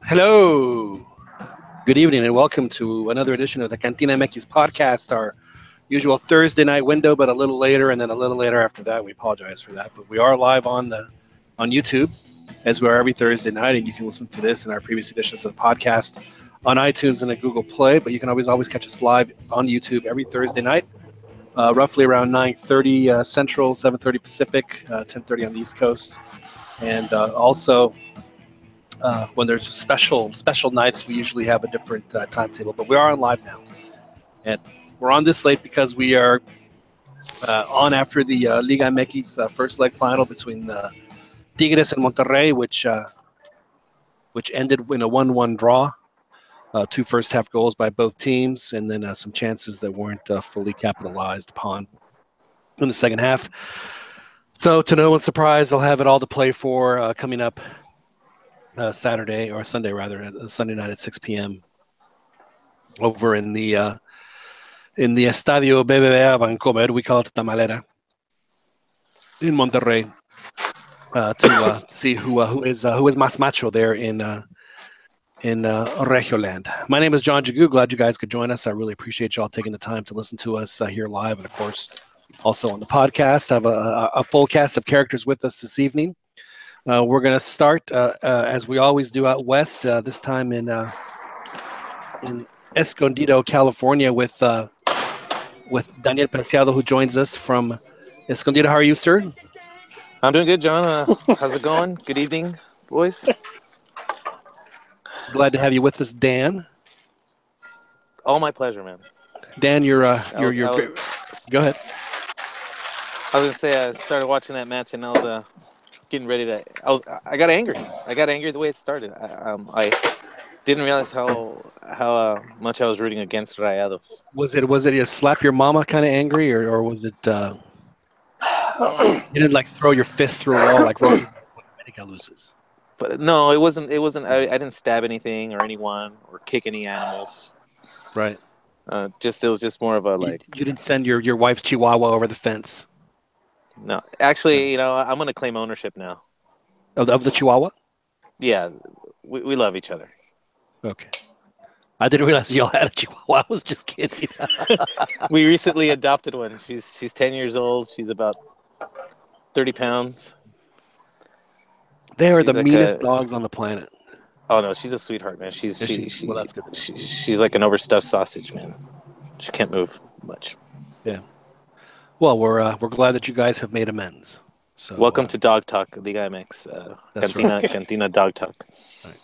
Hello, good evening, and welcome to another edition of the Cantina MX podcast, our usual Thursday night window, but a little later, and then a little later after that. We apologize for that, but we are live on YouTube, as we are every Thursday night, and you can listen to this and our previous editions of the podcast on iTunes and at Google Play. But you can always catch us live on YouTube every Thursday night, roughly around 9:30 Central, 7:30 Pacific, 10:30 on the East Coast, and also. When there's special nights, we usually have a different timetable, but we are on live now. And we're on this late because we are on after the Liga MX first leg final between Tigres and Monterrey, which ended in a 1-1 draw. 2 first-half goals by both teams, and then some chances that weren't fully capitalized upon in the second half. So, to no one's surprise, they'll have it all to play for coming up Saturday or Sunday rather, Sunday night at 6 p.m. over in the Estadio BBVA Bancomer. We call it Tamalera in Monterrey to see who is más macho there in Regioland. My name is John Jagu. Glad you guys could join us. I really appreciate y'all taking the time to listen to us here live, and of course also on the podcast. I have a full cast of characters with us this evening. We're going to start, as we always do, out west, this time in Escondido, California, with Daniel Preciado, who joins us from Escondido. How are you, sir? I'm doing good, John. How's it going? Good evening, boys. Glad to have you with us, Dan. All my pleasure, man. Dan, go ahead. I was going to say, I started watching that match, and I was getting ready to. I got angry. I got angry the way it started. I didn't realize how much I was rooting against Rayados. Was it a slap your mama kind of angry, or was it you didn't like throw your fist through a wall like when America loses? But no, it wasn't. I didn't stab anything or anyone or kick any animals. Right. It was just more of a like. You didn't send your wife's Chihuahua over the fence. No, actually, I'm going to claim ownership now. Of the Chihuahua? Yeah, we love each other. Okay. I didn't realize y'all had a Chihuahua. I was just kidding. We recently adopted one. She's 10 years old. She's about 30 pounds. They are the meanest dogs on the planet. Oh, no, she's a sweetheart, man. Well, that's good. She's like an overstuffed sausage, man. She can't move much. Yeah. Well, we're glad that you guys have made amends. So welcome to Dog Talk, Liga MX, Cantina Dog Talk. Right.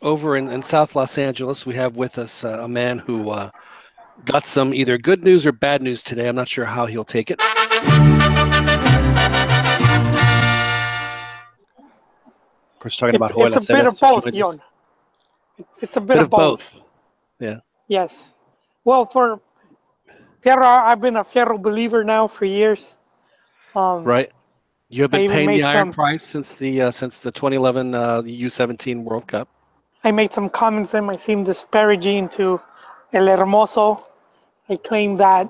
Over in South Los Angeles, we have with us a man who got some either good news or bad news today. I'm not sure how he'll take it. Of course, talking about Joel It's a bit of both, Yon. It's a bit of both. Yeah. Yes. Well, for Fierro, I've been a Fierro believer now for years. Right. You have been paying the iron price since the 2011 U17 World Cup. I made some comments that might seem disparaging to El Hermoso. I claim that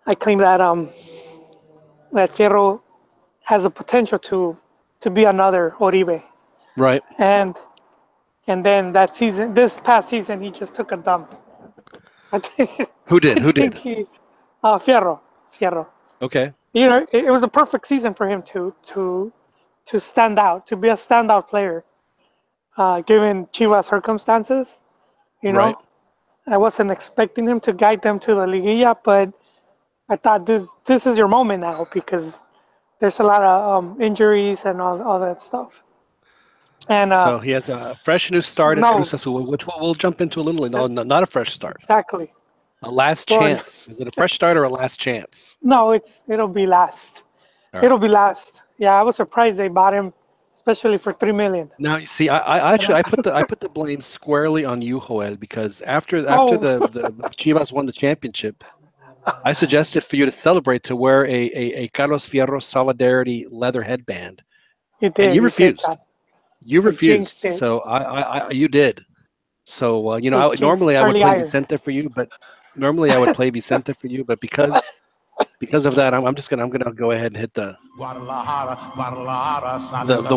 Fierro has a potential to be another Oribe. Right. And then this past season, he just took a dump. Who did? Fierro. Okay. It was a perfect season for him to stand out, to be a standout player, given Chivas circumstances. Right. I wasn't expecting him to guide them to the Liguilla, but I thought this is your moment now because there's a lot of injuries and all that stuff. And so he has a fresh new start at Cruz Azul, which we'll jump into a little. No, not a fresh start. Exactly. A last chance. Is it a fresh start or a last chance? No, it'll be last. Right. It'll be last. Yeah, I was surprised they bought him, especially for $3 million. Now you see, I put the blame squarely on you, Joel, because after the Chivas won the championship, I suggested for you to celebrate to wear a Carlos Fierro Solidarity leather headband. You did. And you refused. You refused. So you did. So normally I would play Vicente for you, but normally I would play Vicente for you, but because because of that, I'm gonna go ahead and hit the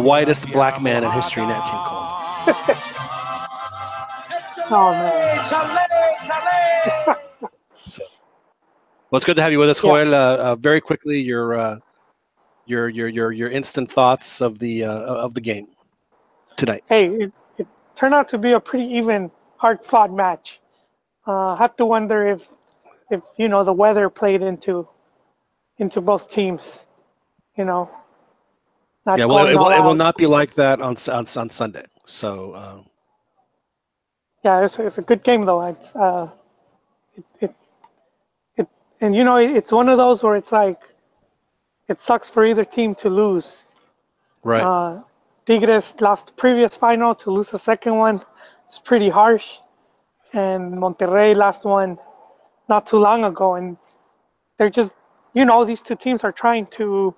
whitest black man in history, Nat King Cole. Oh man. So, well, it's good to have you with us, Joel. Very quickly, your instant thoughts of the game tonight. Hey, it turned out to be a pretty even, hard-fought match. I have to wonder if the weather played into both teams. Not Yeah, well, going all it will out. not be like that on Sunday. So, Yeah, it's a good game though. And it's one of those where it's like it sucks for either team to lose. right. Tigres lost the previous final, to lose the second one. It's pretty harsh. And Monterrey lost one not too long ago, and they're just these two teams are trying to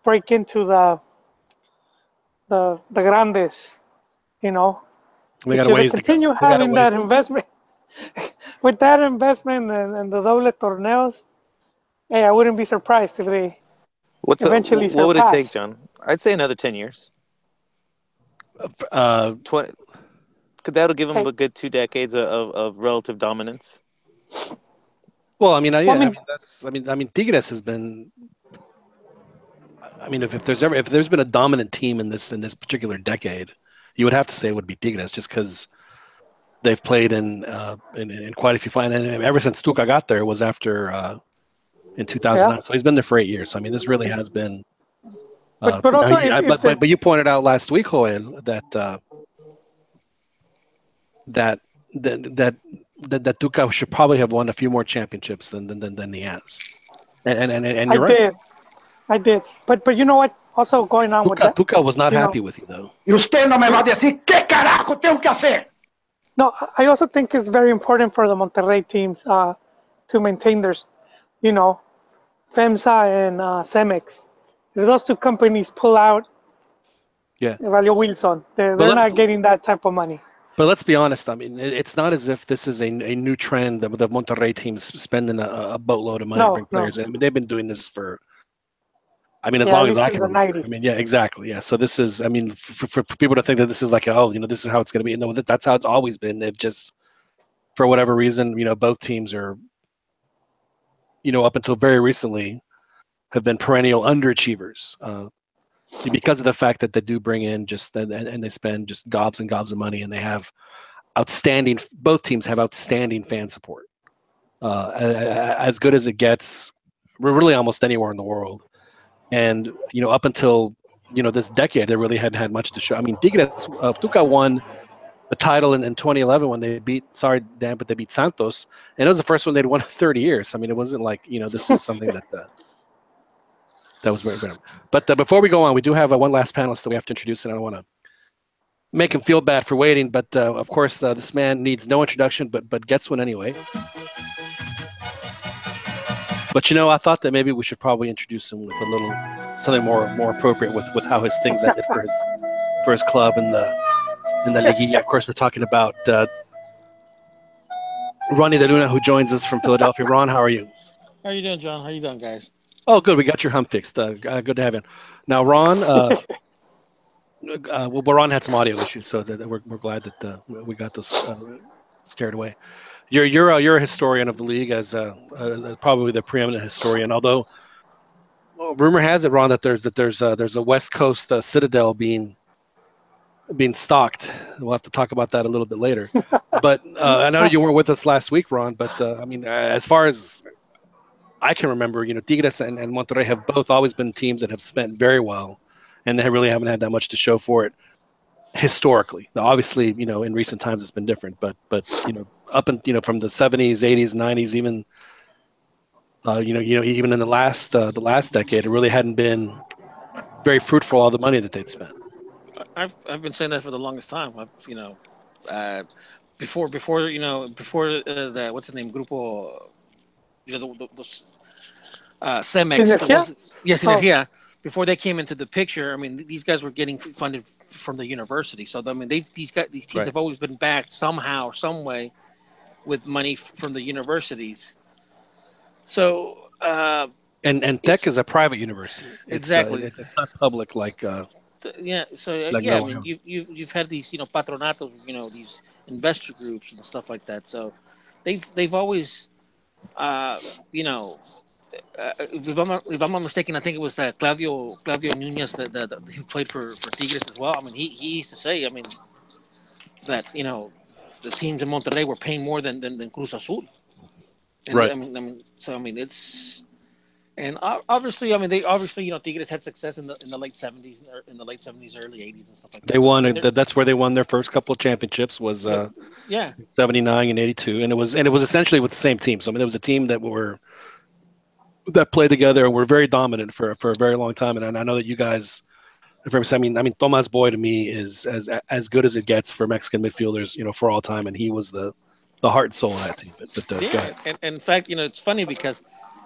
break into the grandes. We If got a they ways to go. continue having that investment with that investment and the doble torneos, hey, I wouldn't be surprised if they eventually what would it take, surpass. John? I'd say another 10 years. 20. That'll give them a good 2 decades of relative dominance. Well, I mean, Tigres has been. I mean, if there's been a dominant team in this particular decade, you would have to say it would be Tigres, just because they've played in quite a few finals. And ever since Tuca got there, was after in 2009. So he's been there for 8 years. So, I mean, this really has been. But also, but you pointed out last week, Joel, that Tuca should probably have won a few more championships than he has. And you're right. I did. But you know what? Also going on with that. Tuca was not happy with you, though. Y usted no me va a decir qué carajo tengo que hacer. No, I also think it's very important for the Monterrey teams to maintain their, FEMSA and Cemex. If those two companies pull out, Evalio Wilson, they're not getting that type of money. But let's be honest. I mean, it's not as if this is a new trend that the Monterrey teams spending a boatload of money to bring players in. I mean, they've been doing this for. I mean, as long as I can remember. I mean, yeah, exactly. Yeah. So this is. I mean, for people to think that this is like, this is how it's going to be. No, that's how it's always been. They've just, for whatever reason, both teams are. Up until very recently, have been perennial underachievers. Because of the fact that they do bring in and they spend just gobs and gobs of money, and they have both teams have outstanding fan support, as good as it gets, really almost anywhere in the world. And up until this decade, they really hadn't had much to show. I mean, Tuca won the title in 2011 when they beat they beat Santos, and it was the first one they'd won in 30 years. I mean, it wasn't like this is something that was very good. But before we go on, we do have one last panelist that we have to introduce, and I don't want to make him feel bad for waiting. But of course, this man needs no introduction, but gets one anyway. But I thought that maybe we should probably introduce him with something more appropriate with how his things ended for his club in the Liguilla. Of course, we're talking about Ronnie De Luna, who joins us from Philadelphia. Ron, how are you? How are you doing, John? How are you doing, guys? Oh, good. We got your hump fixed. Good to have you. Now, Ron, Ron had some audio issues, so we're glad that we got those scared away. You're a historian of the league, as probably the preeminent historian. Although rumor has it, Ron, that there's a West Coast citadel being stalked. We'll have to talk about that a little bit later. But I know you weren't with us last week, Ron. But I mean, as far as I can remember, Tigres and Monterrey have both always been teams that have spent very well, and they really haven't had that much to show for it historically. Now, obviously, in recent times it's been different, but up and from the 70s, 80s, 90s, even even in the last decade, it really hadn't been very fruitful, all the money that they'd spent. I've been saying that for the longest time. Before the what's his name, Grupo. Cemex. Yes, Energia. Before they came into the picture, I mean, these guys were getting funded from the university. So I mean, these teams have always been backed somehow, some way, with money from the universities. So And Tech is a private university. Exactly. It's not public like. Yeah. So Like yeah, I no, mean, you've had these patronatos, these investor groups and stuff like that. So they've always, you know. If I'm not mistaken, I think it was Claudio Nunez that who played for Tigres as well. I mean, he used to say, I mean, that the teams in Monterrey were paying more than Cruz Azul. And right. I mean, so I mean, it's and obviously, I mean, they obviously Tigres had success in the late '70s, early '80s, and stuff like that. They won. That's where they won their first couple of championships. Was yeah, '79 and '82, and it was essentially with the same team. So I mean, there was a team that played together and were very dominant for a very long time. And I know that you guys. I mean, Tomas Boy to me is as good as it gets for Mexican midfielders, for all time, and he was the heart and soul of that team. But yeah, and in fact, it's funny because,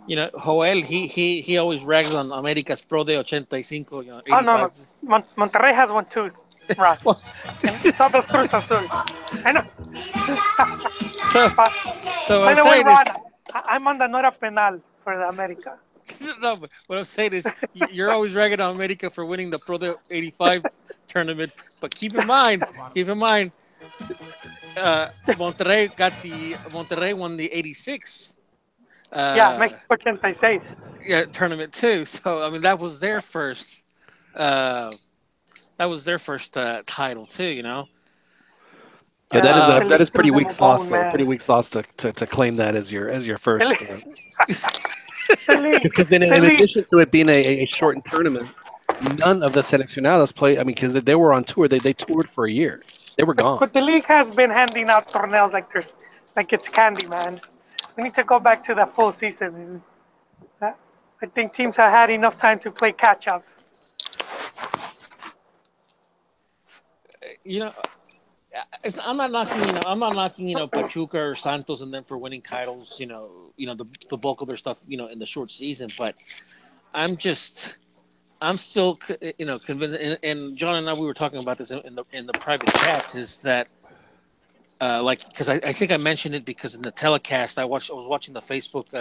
Joel he always rags on America's Pro de 85. Oh no, Monterrey has one too, right? So does Cruz Azul. I know. so by I'm the way, saying Ron, I'm on the Nora Penal for the America. No, but what I'm saying is you're always ragging on America for winning the Pro de 85 tournament, but keep in mind, Monterrey won the 86. Mexico 86. Yeah, tournament too. So I mean, that was their first. Title too. Yeah, that is pretty weak sauce. Pretty weak sauce to claim that as your first. Because in addition to it being a shortened tournament, none of the seleccionados played. I mean, because they were on tour, they toured for a year. They were gone. But the league has been handing out torneos like it's candy, man. We need to go back to the full season. I think teams have had enough time to play catch up. I'm not knocking Pachuca or Santos and them for winning titles. The bulk of their stuff in the short season, but I'm still convinced. And John and I, we were talking about this in the private chats. Is that because I think I mentioned it because in the telecast I was watching the Facebook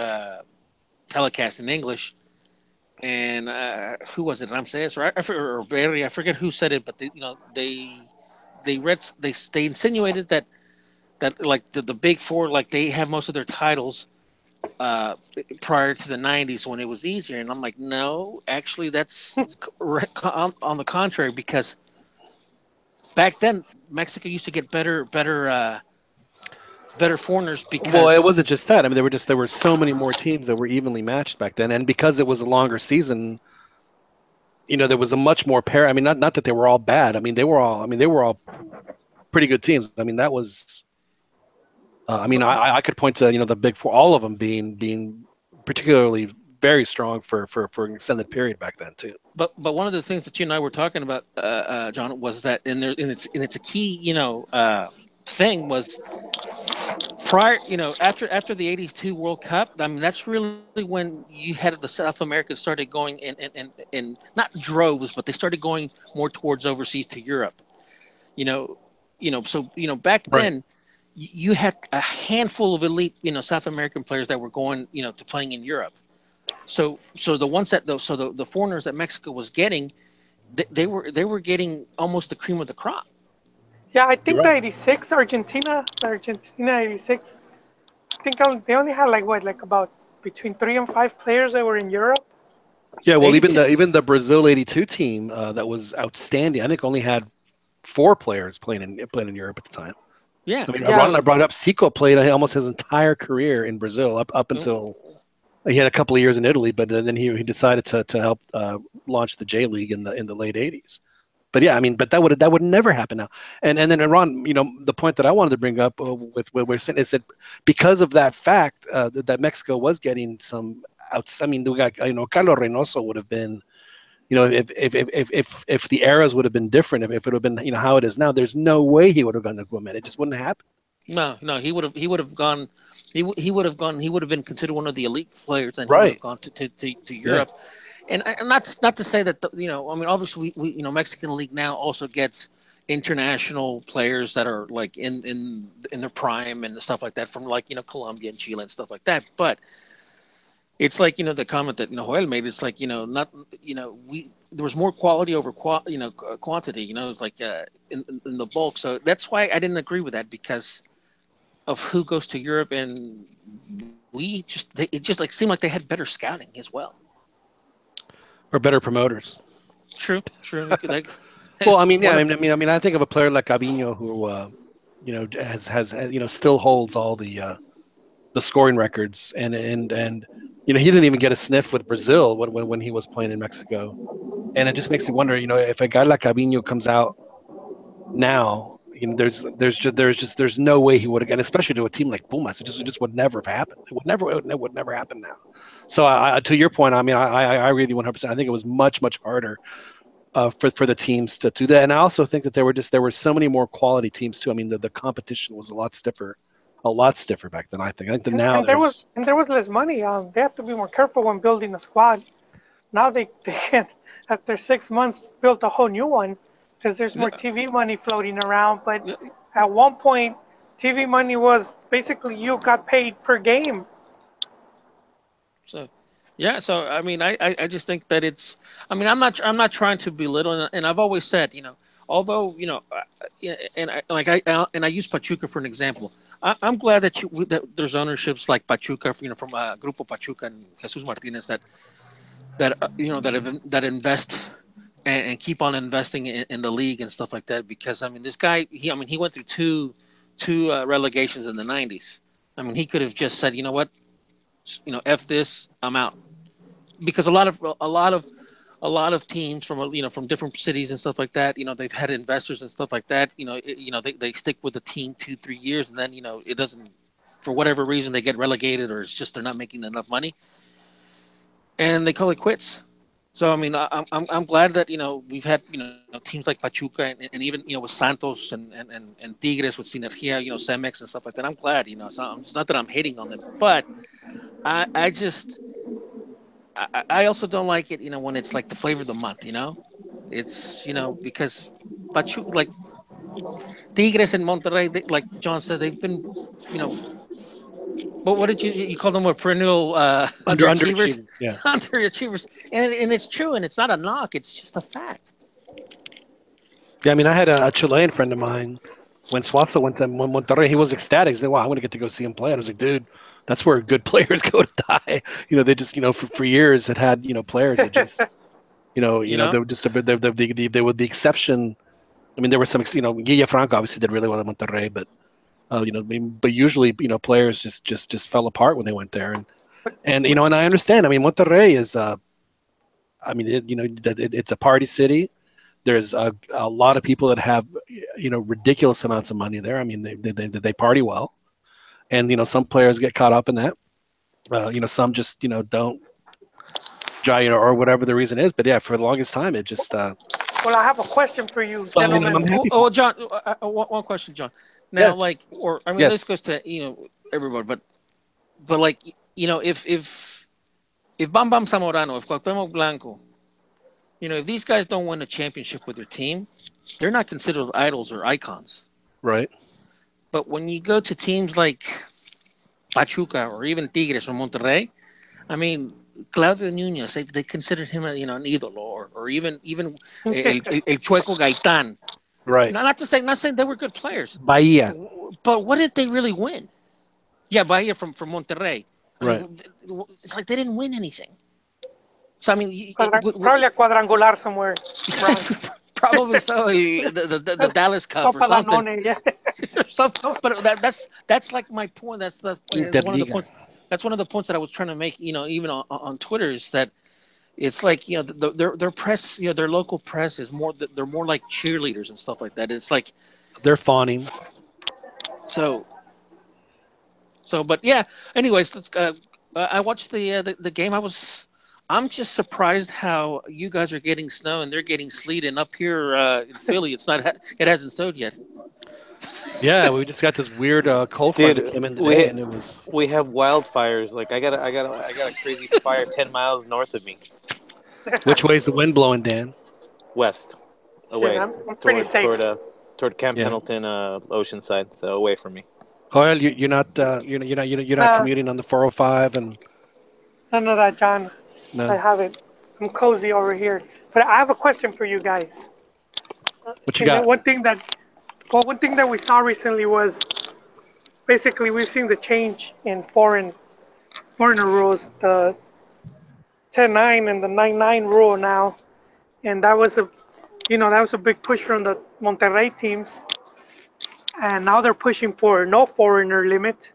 telecast in English, and who was it? Ramses or Barry? I forget who said it, but they insinuated that like the big four, like they have most of their titles prior to the 90s when it was easier, and I'm like, no, actually that's on the contrary, because back then Mexico used to get better foreigners. Because it wasn't just that. I mean, there were so many more teams that were evenly matched back then, and because it was a longer season, there was a much more pair. I mean, not that they were all bad. I mean, they were all pretty good teams. I mean, that was. I could point to the big four, all of them being particularly very strong for an extended period back then too. But one of the things that you and I were talking about, John, was that it's a key thing was prior after the '82 World Cup. I mean, that's really when you had the South Americans started going in not droves, but they started going more towards overseas to Europe. So back then you had a handful of elite South American players that were going to playing in Europe. So the ones the foreigners that Mexico was getting, they were getting almost the cream of the crop. Yeah, I think the '86 Argentina '86. I think they only had about between 3 and 5 players that were in Europe. Yeah, well, even the Brazil '82 team that was outstanding, I think only had 4 players playing in Europe at the time. Yeah, I mean, I brought up Zico played almost his entire career in Brazil up until he had a couple of years in Italy, but then he decided to help launch the J League in the late '80s. But yeah, I mean, but that would never happen now. And then Ron, the point that I wanted to bring up with what we're saying is that because of that fact that Mexico was getting some outs. I mean, we got Carlos Reynoso would have been. If the eras would have been different, if it would have been how it is now, there's no way he would have gone to Guamet. It just wouldn't happen. No, he would have gone. He would have been considered one of the elite players, and he would have gone to Europe. Yeah. And that's not to say that I mean, obviously we Mexican League now also gets international players that are like in their prime and stuff like that from Colombia and Chile and stuff like that. But it's like the comment that Joel made. It's like not we there was more quality over quantity. It's like in the bulk. So that's why I didn't agree with that because of who goes to Europe, and it just like seemed like they had better scouting as well. Or better promoters. True. Like, Well, I mean, yeah, I think of a player like Gabinho who, has still holds all the scoring records, and he didn't even get a sniff with Brazil when he was playing in Mexico, and it just makes me wonder, if a guy like Gabinho comes out now, there's no way he would have, and especially to a team like Pumas, it just would never have happened. It would never happen now. So to your point, I mean, I agree with you 100%. I think it was much harder for the teams to do that, and I also think that there were so many more quality teams too. I mean, the competition was a lot stiffer back then. I think now there was less money. They have to be more careful when building a squad. Now they can't, after 6 months, build a whole new one because there's more TV money floating around. But at one point, TV money was basically you got paid per game. So, yeah. So I mean, I just think that it's. I mean, I'm not trying to belittle, and I've always said, although and I use Pachuca for an example. I'm glad that there's ownerships like Pachuca, from Grupo Pachuca and Jesus Martinez that invest and keep on investing in the league and stuff like that. Because I mean, this guy, he went through two relegations in the '90s. I mean, he could have just said, what, F this, I'm out. Because a lot of teams from different cities and stuff like that, they've had investors and stuff like that. They stick with the team 2-3 years, and then it doesn't, for whatever reason, they get relegated, or it's just they're not making enough money, and they call it quits. So I mean, I'm glad that we've had teams like Pachuca and even with Santos and Tigres with Sinergia, Cemex and stuff like that. I'm glad. It's not that I'm hating on them, but I also don't like it, when it's like the flavor of the month, It's, because Pachuca, like Tigres and Monterrey, like John said, they've been, but what did you call them? A perennial underachievers? Yeah. Underachievers. And it's true, and it's not a knock, it's just a fact. Yeah, I mean, I had a Chilean friend of mine when Suazo went to Monterrey. He was ecstatic. He said, "Wow, I'm going to get to go see him play." And I was like, "Dude, that's where good players go to die." They just, for years had players that just, they were just they were the exception. I mean, there were some, Guille Franco obviously did really well at Monterrey, but but usually, players just fell apart when they went there, and I understand. I mean, Monterrey is, it's a party city. There's a lot of people that have, ridiculous amounts of money there. I mean, they party well. And, some players get caught up in that. Some just, don't, or whatever the reason is. But yeah, for the longest time, it just. Well, I have a question for you, so, gentlemen. I'm happy. Oh, John, one question, John. Now, Yes. Yes. This goes to everybody, but like if Bam Bam Zamorano, if Cuauhtémoc Blanco, if these guys don't win a championship with their team, they're not considered idols or icons. Right. But when you go to teams like Pachuca or even Tigres or Monterrey, I mean, Claudio Nunez, they considered him an ídolo, or even el Chueco Gaitán. Right. Not saying they were good players. Bahia. But what did they really win? Yeah, Bahia from Monterrey. Right. It's like they didn't win anything. So I mean, probably a quadrangular somewhere. Probably so. The Dallas Cup or something. Yeah. But that's like my point. That's one of the points. That's one of the points that I was trying to make. Even on Twitter, is that it's like their press, their local press is more. They're more like cheerleaders and stuff like that. It's like they're fawning. So, but yeah. Anyways, let's. I watched the game. I'm just surprised how you guys are getting snow and they're getting sleet, and up here in Philly, it hasn't snowed yet. Yeah, we just got this weird cold front that came in today, and it was. We have wildfires. Like I got a crazy fire 10 miles north of me. Which way is the wind blowing, Dan? West, away. Yeah, I'm pretty safe. Toward Camp Pendleton, Oceanside, so away from me. Joel, you're not commuting on the 405 and. None of that, John. No. I haven't. I'm cozy over here. But I have a question for you guys. What you And then got? one thing that we saw recently was basically we've seen the change in foreigner rules, the 10-9 and the 9-9 rule now, and that was a big push from the Monterrey teams, and now they're pushing for no foreigner limit.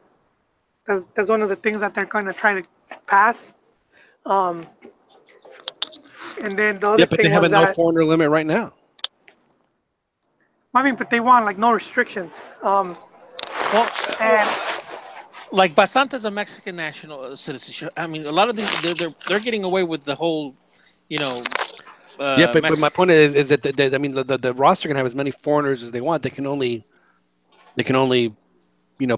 That's one of the things that they're going to try to pass. And then the other Yeah, but they thing have a was no that foreigner limit right now. I mean, but they want like no restrictions. Well, And like Basanta's a Mexican national citizenship. I mean, a lot of these they're getting away with the whole, you know. Yeah, but my point is that I mean the roster can have as many foreigners as they want. They can only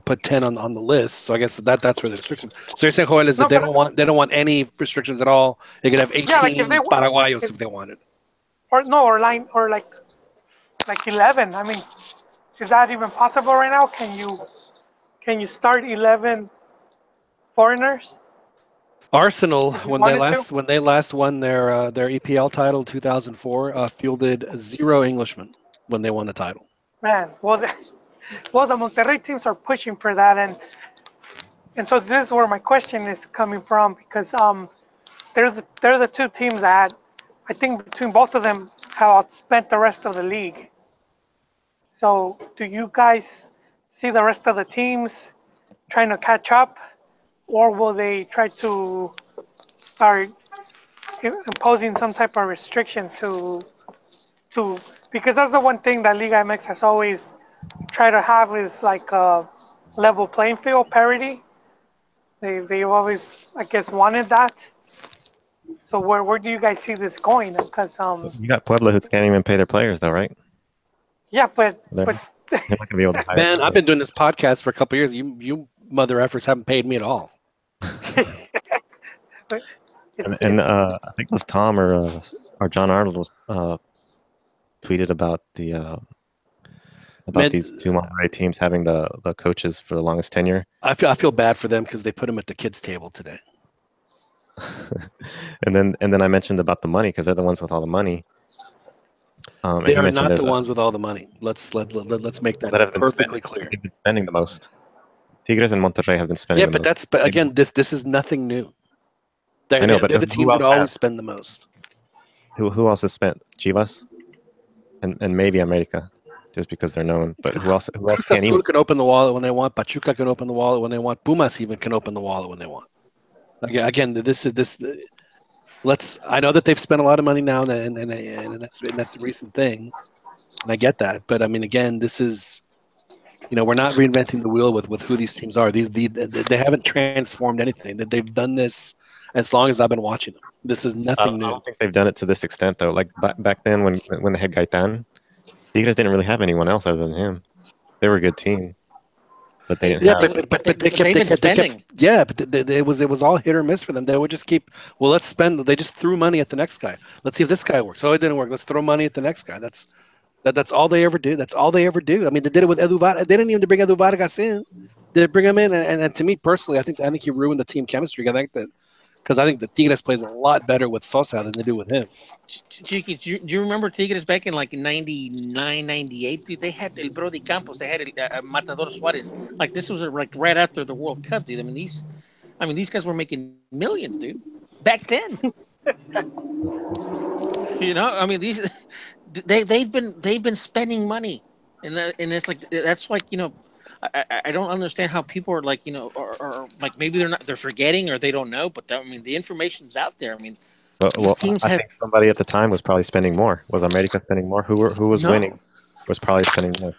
put 10 on the list. So I guess that's where the restriction. So you're saying, Joel, is that No, they don't want any restrictions at all. They could have 18 yeah, like Paraguayos if they wanted. or like 11. I mean, is that even possible right now? Can you start 11 foreigners? Arsenal, If you when wanted they last won their EPL title in 2004, fielded 0 Englishmen when they won the title. Man, well, the Monterrey teams are pushing for that, and so this is where my question is coming from because they're the two teams that I think between both of them have outspent the rest of the league. So do you guys see the rest of the teams trying to catch up, or will they try to start imposing some type of restriction to because that's the one thing that Liga MX has always tried to have is like a level playing field parity. They've always, I guess, wanted that. So where do you guys see this going? Because You got Puebla who can't even pay their players, though, right? yeah, but They're not going to be able to hire. Man, I've been doing this podcast for a couple of years. You mother effers haven't paid me at all. And I think it was Tom or John Arnold was tweeted about these two Monterrey teams having the coaches for the longest tenure. I feel bad for them because they put them at the kids' table today. and then I mentioned about the money because they're the ones with all the money. They are not the ones with all the money. Let's make that perfectly clear. They've been spending the most. Tigres and Monterrey have been spending. Yeah, but again, this is nothing new. I know, but they're the teams that always spend the most. Who else has spent? Chivas, and maybe America, just because they're known. But who else? Who else can't even? Can open the wallet when they want. Pachuca can open the wallet when they want. Pumas even can open the wallet when they want. Again, this. I know that they've spent a lot of money now, and that's a recent thing, and I get that. But I mean, again, this is, we're not reinventing the wheel with who these teams are. They haven't transformed anything. That they've done this as long as I've been watching them. This is nothing new. I don't think they've done it to this extent though. Like back then when they had Gaitán, Tigres didn't really have anyone else other than him. They were a good team. But they didn't have. But they've been spending. It was all hit or miss for them. They would just keep. Well, let's spend. They just threw money at the next guy. Let's see if this guy works. Oh, it didn't work. Let's throw money at the next guy. That's all they ever do. That's all they ever do. I mean, they did it with Edu Vargas. They didn't even bring Edu Vargas in. They bring him in, and to me personally, I think he ruined the team chemistry. Because I think the Tigres plays a lot better with Sosa than they do with him. Chiqui, do you remember Tigres back in like 99, 98? Dude, they had El Brody Campos, they had Matador Suarez. Like this was like right after the World Cup, dude. I mean these guys were making millions, dude. Back then. I mean they've been spending money, and it's like that's like I don't understand how people are like or like maybe they're forgetting or they don't know, but the information's out there. I mean, I think somebody at the time was probably spending more. Was America spending more? Who was winning? Was probably spending more.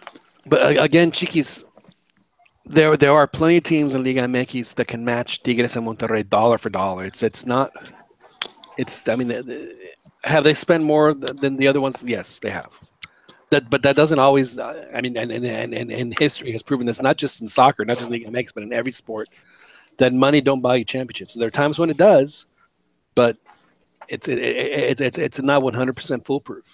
But again, Chiquis, there are plenty of teams in Liga MX that can match Tigres and Monterrey dollar for dollar. It's not. I mean, have they spent more than the other ones? Yes, they have. But that doesn't always. I mean, and history has proven this, not just in soccer, not just Liga MX, but in every sport, that money don't buy you championships. There are times when it does, but it's not 100% foolproof.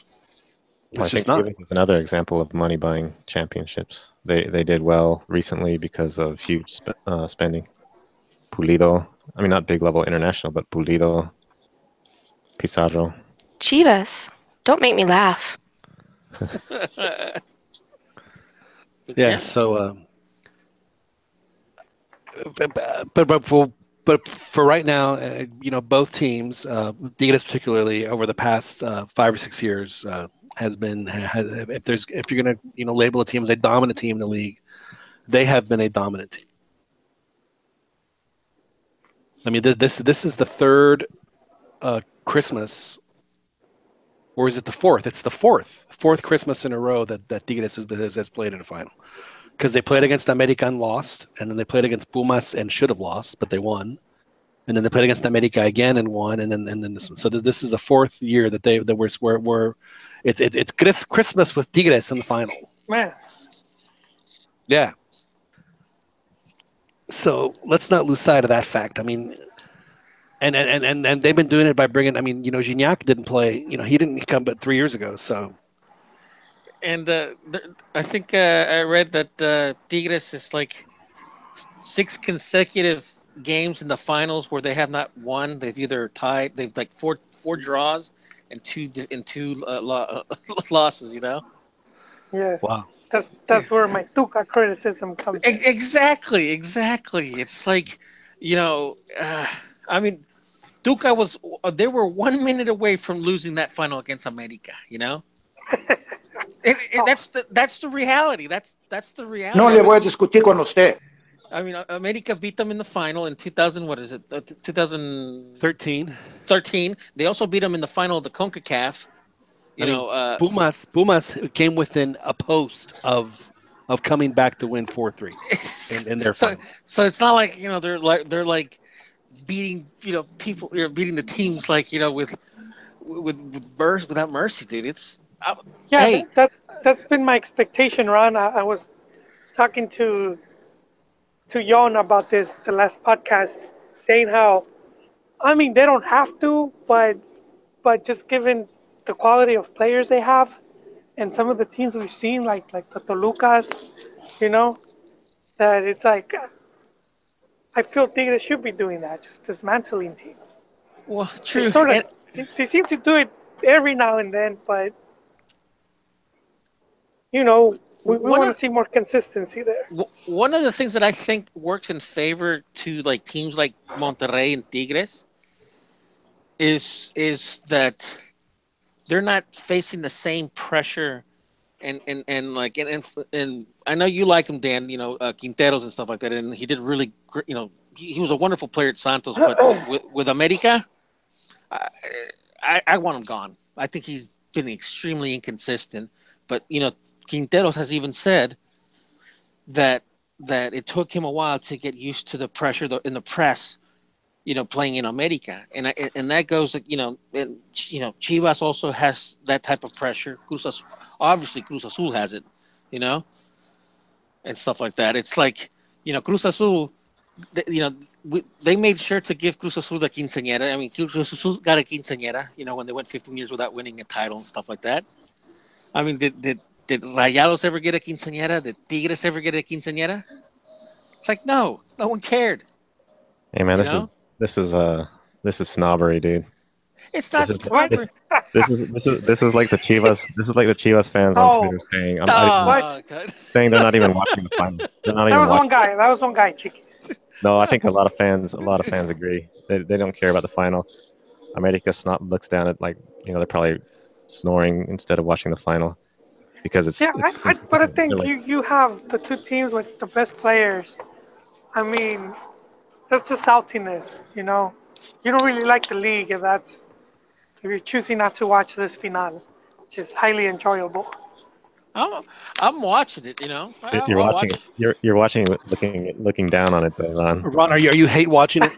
I think Tigres is another example of money buying championships. They did well recently because of huge spending. Pulido. I mean, not big level international, but Pulido, Pizarro. Chivas. Don't make me laugh. But Yeah. So, but for right now, both teams, Tigres particularly, over the past 5 or 6 years, has if you're gonna label a team as a dominant team in the league, they have been a dominant team. I mean, this is the third Christmas, or is it the fourth? It's the fourth Christmas in a row that Tigres has played in a final. Because they played against America and lost, and then they played against Pumas and should have lost, but they won. And then they played against America again and won, and then this one. So this is the fourth year that it's Christmas with Tigres in the final. Man. Yeah. So let's not lose sight of that fact. I mean, and they've been doing it by bringing. I mean, Gignac didn't play. He didn't come but 3 years ago. So. And I think I read that Tigres is like 6 consecutive games in the finals where they have not won. They've either tied. They've like four draws and two losses. Yeah. Wow. That's where my Tuca criticism comes in. Exactly. It's like, I mean, Tuca was. They were 1 minute away from losing that final against America. That's the reality. That's the reality. No le voy a discutir con usted. I mean, America beat them in the final in 2000. What is it? 2013. 13. They also beat them in the final of the CONCACAF. Pumas came within a post of coming back to win 4-3 in their final. So it's not like they're like beating people. Beating the teams like without mercy, dude. It's. Yeah, that's been my expectation, Ron. I was talking to Jon about this the last podcast, saying how, I mean, they don't have to, but just given the quality of players they have, and some of the teams we've seen, like the Tolucas, that it's like, I feel Tigres should be doing that, just dismantling teams. Well, true. They seem to do it every now and then, but. We want to see more consistency there. One of the things that I think works in favor to like teams like Monterrey and Tigres is that they're not facing the same pressure and I know you like him, Dan. Quinteros and stuff like that, and he did really great. He was a wonderful player at Santos, but with America, I want him gone. I think he's been extremely inconsistent, but Quinteros has even said that it took him a while to get used to the pressure in the press, playing in America, and that goes, Chivas also has that type of pressure. Cruz Azul has it, and stuff like that. It's like, Cruz Azul, they made sure to give Cruz Azul the quinceañera. I mean, Cruz Azul got a quinceañera, when they went 15 years without winning a title and stuff like that. I mean, did Rayados ever get a quinceañera? Did Tigres ever get a quinceañera? It's like, no one cared. Hey man, this is snobbery, dude. It's not snobbery. This is like the Chivas. This is like the Chivas fans on Twitter saying, saying they're not even watching the final. They're not even watching. That was one guy, Chicky. No, I think a lot of fans agree. They don't care about the final. America looks down at, like, they're probably snoring instead of watching the final. Because but I think you have the two teams with the best players. I mean, that's just saltiness, You don't really like the league if you're choosing not to watch this finale, which is highly enjoyable. I'm watching it, You're watching it. You're watching it, looking down on it, though, Ron. Ron, are you hate watching it?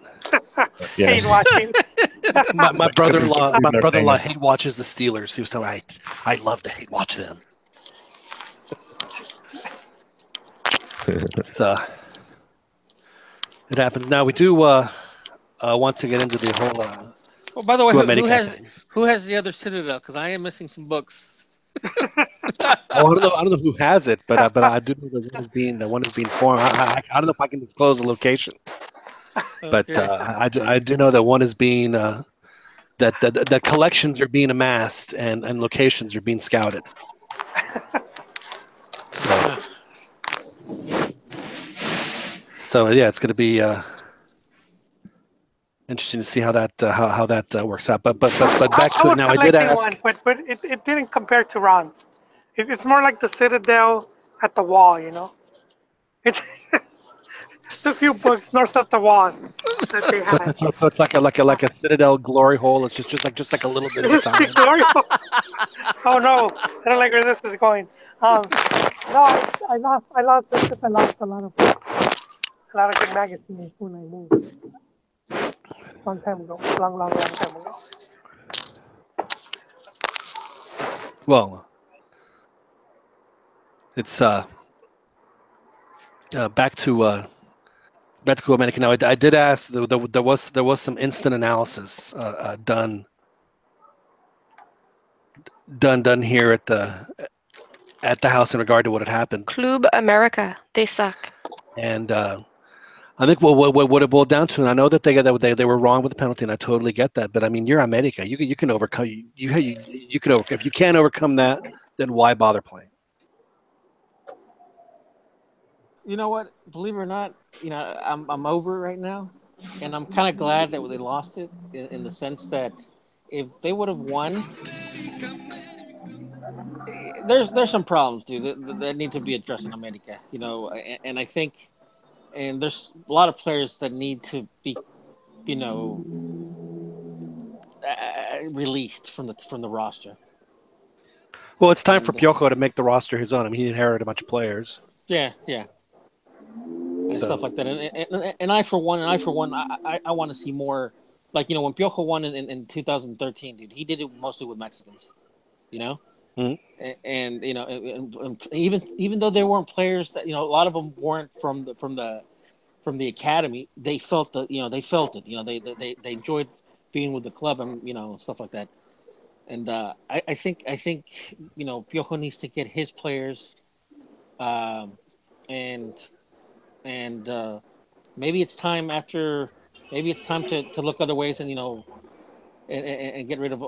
Yeah. Hate watching. my brother-in-law hate watches the Steelers. He was telling me, I love to hate watch them. It happens. Now we do want to get into the whole. Well, by the way, who has the other Citadel? Because I am missing some books. I don't know who has it, but I do know the one is being formed. I don't know if I can disclose the location. But Okay. I do know that one is being that collections are being amassed and locations are being scouted. So yeah, it's going to be interesting to see how that works out. But back I to it was now. I did collecting ask. one, but it didn't compare to Ron's. It's more like the Citadel at the wall, you know. It's it's a few books north of the wall that they So had. it's like a Citadel glory hole. It's just like a little bit at a time. Oh no, I don't like where this is going. No, I lost this because I lost a lot of good magazines when I moved. Long time ago, long time ago. Well, it's back to American. Now I did ask. There was some instant analysis done here at the house in regard to what had happened, Club America. They suck. and I think what it boiled down to, and I know that they were wrong with the penalty, and I totally get that. But I mean, you're America. You can overcome you can overcome. If you can't overcome that, then why bother playing? You know what? Believe it or not, I'm over it right now, and I'm kind of glad that they lost it in the sense that if they would have won, there's some problems, dude, that need to be addressed in America. And I think, and there's a lot of players that need to be, you know, released from the roster. Well, it's time for And Piojo to make the roster his own. I mean, he inherited a bunch of players. yeah, and So stuff like that. And I for one, I want to see more. Like when Piojo won in 2013, dude, he did it mostly with Mexicans. You know, Mhm. and even though they weren't players that a lot of them weren't from the academy, they felt they felt it. They enjoyed being with the club and stuff like that. And I think Piojo needs to get his players, um, and and maybe it's time to look other ways and and get rid of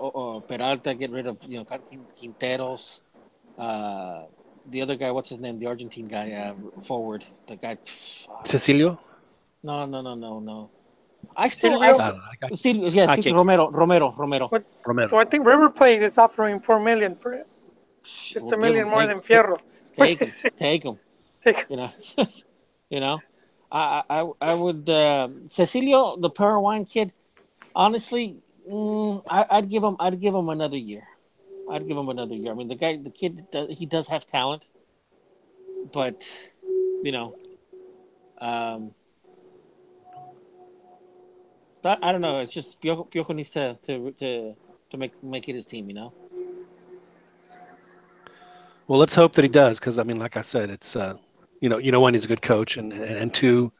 Peralta, get rid of Quinteros, uh, the other guy, what's his name, the Argentine guy, forward, the guy. Cecilio, No. I Silvio, I don't know. I sí, can't. Romero. but Romero. so I think River Plate is offering 4 million for it. Just We'll a give million him, more than Fierro. take him. Take- You know, you know. I would Cecilio, the Paraguayan kid. Honestly, I'd give him another year. I'd give him another year. I mean, the kid, he does have talent, but you know, um, but I don't know. It's just Piojo needs to make it his team. Well, let's hope that he does, because I mean, like I said, it's one, he's a good coach, and two,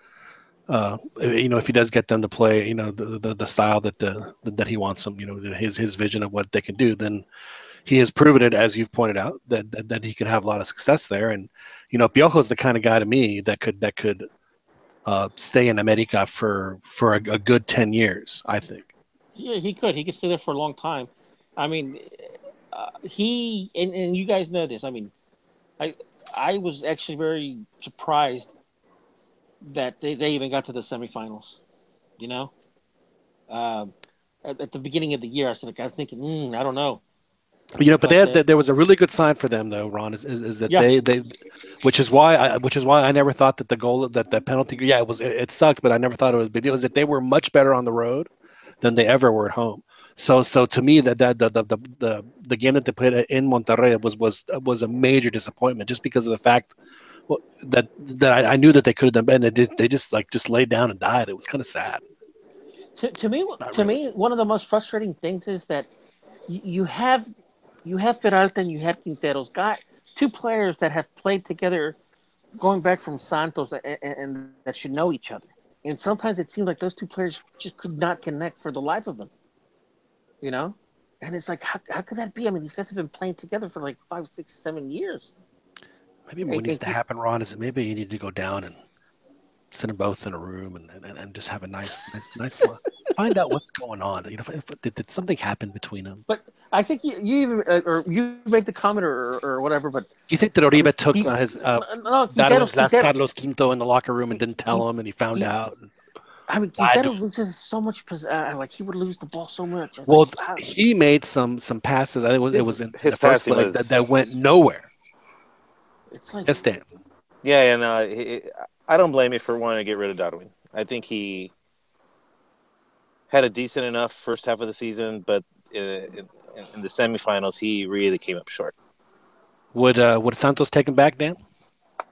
if he does get them to play, the style that he wants them, his vision of what they can do, then he has proven it, as you've pointed out, that he can have a lot of success there. And Piojo's the kind of guy to me that could stay in America for a good 10 years, I think. Yeah, he could. He could stay there for a long time. I mean, he and you guys know this. I mean, I I was actually very surprised that they even got to the semifinals. You know, uh, at the beginning of the year, I was like, I'm thinking, I don't know, But but there was a really good sign for them, though, Ron, is that yeah, they which is why I never thought that the goal, that penalty, yeah, it sucked, but I never thought it was a big deal. Is that they were much better on the road than they ever were at home. So to me, that the game that they played in Monterrey was a major disappointment, just because of the fact, well, that I knew that they could have done, and they just laid down and died. It was kind of sad. to me, Not really. one of the most frustrating things is that you have Peralta and you had Quinteros, two players that have played together going back from Santos and that should know each other. And sometimes it seems like those two players just could not connect for the life of them, you know? And it's like, how could that be? I mean, these guys have been playing together for like 5, 6, 7 years. Maybe what needs to happen, Ron, is that maybe you need to go down sit them both in a room and just have a nice find out what's going on. Did something happen between them? But I think you even or you make the comment or whatever. But Do you think that Oribe took he- his no, Darwin's last Quintero- Carlos Quinto in the locker room and didn't tell him, and he found out? I mean, Quintero loses so much. Like he would lose the ball so much. Well, like, wow. he made some passes. I think it was in his the first passing leg was- that went nowhere. It's like Yes, Dan. Yeah, no, I don't blame you for wanting to get rid of Darwin. I think he had a decent enough first half of the season, but in the semifinals, he really came up short. Would Santos take him back, Dan?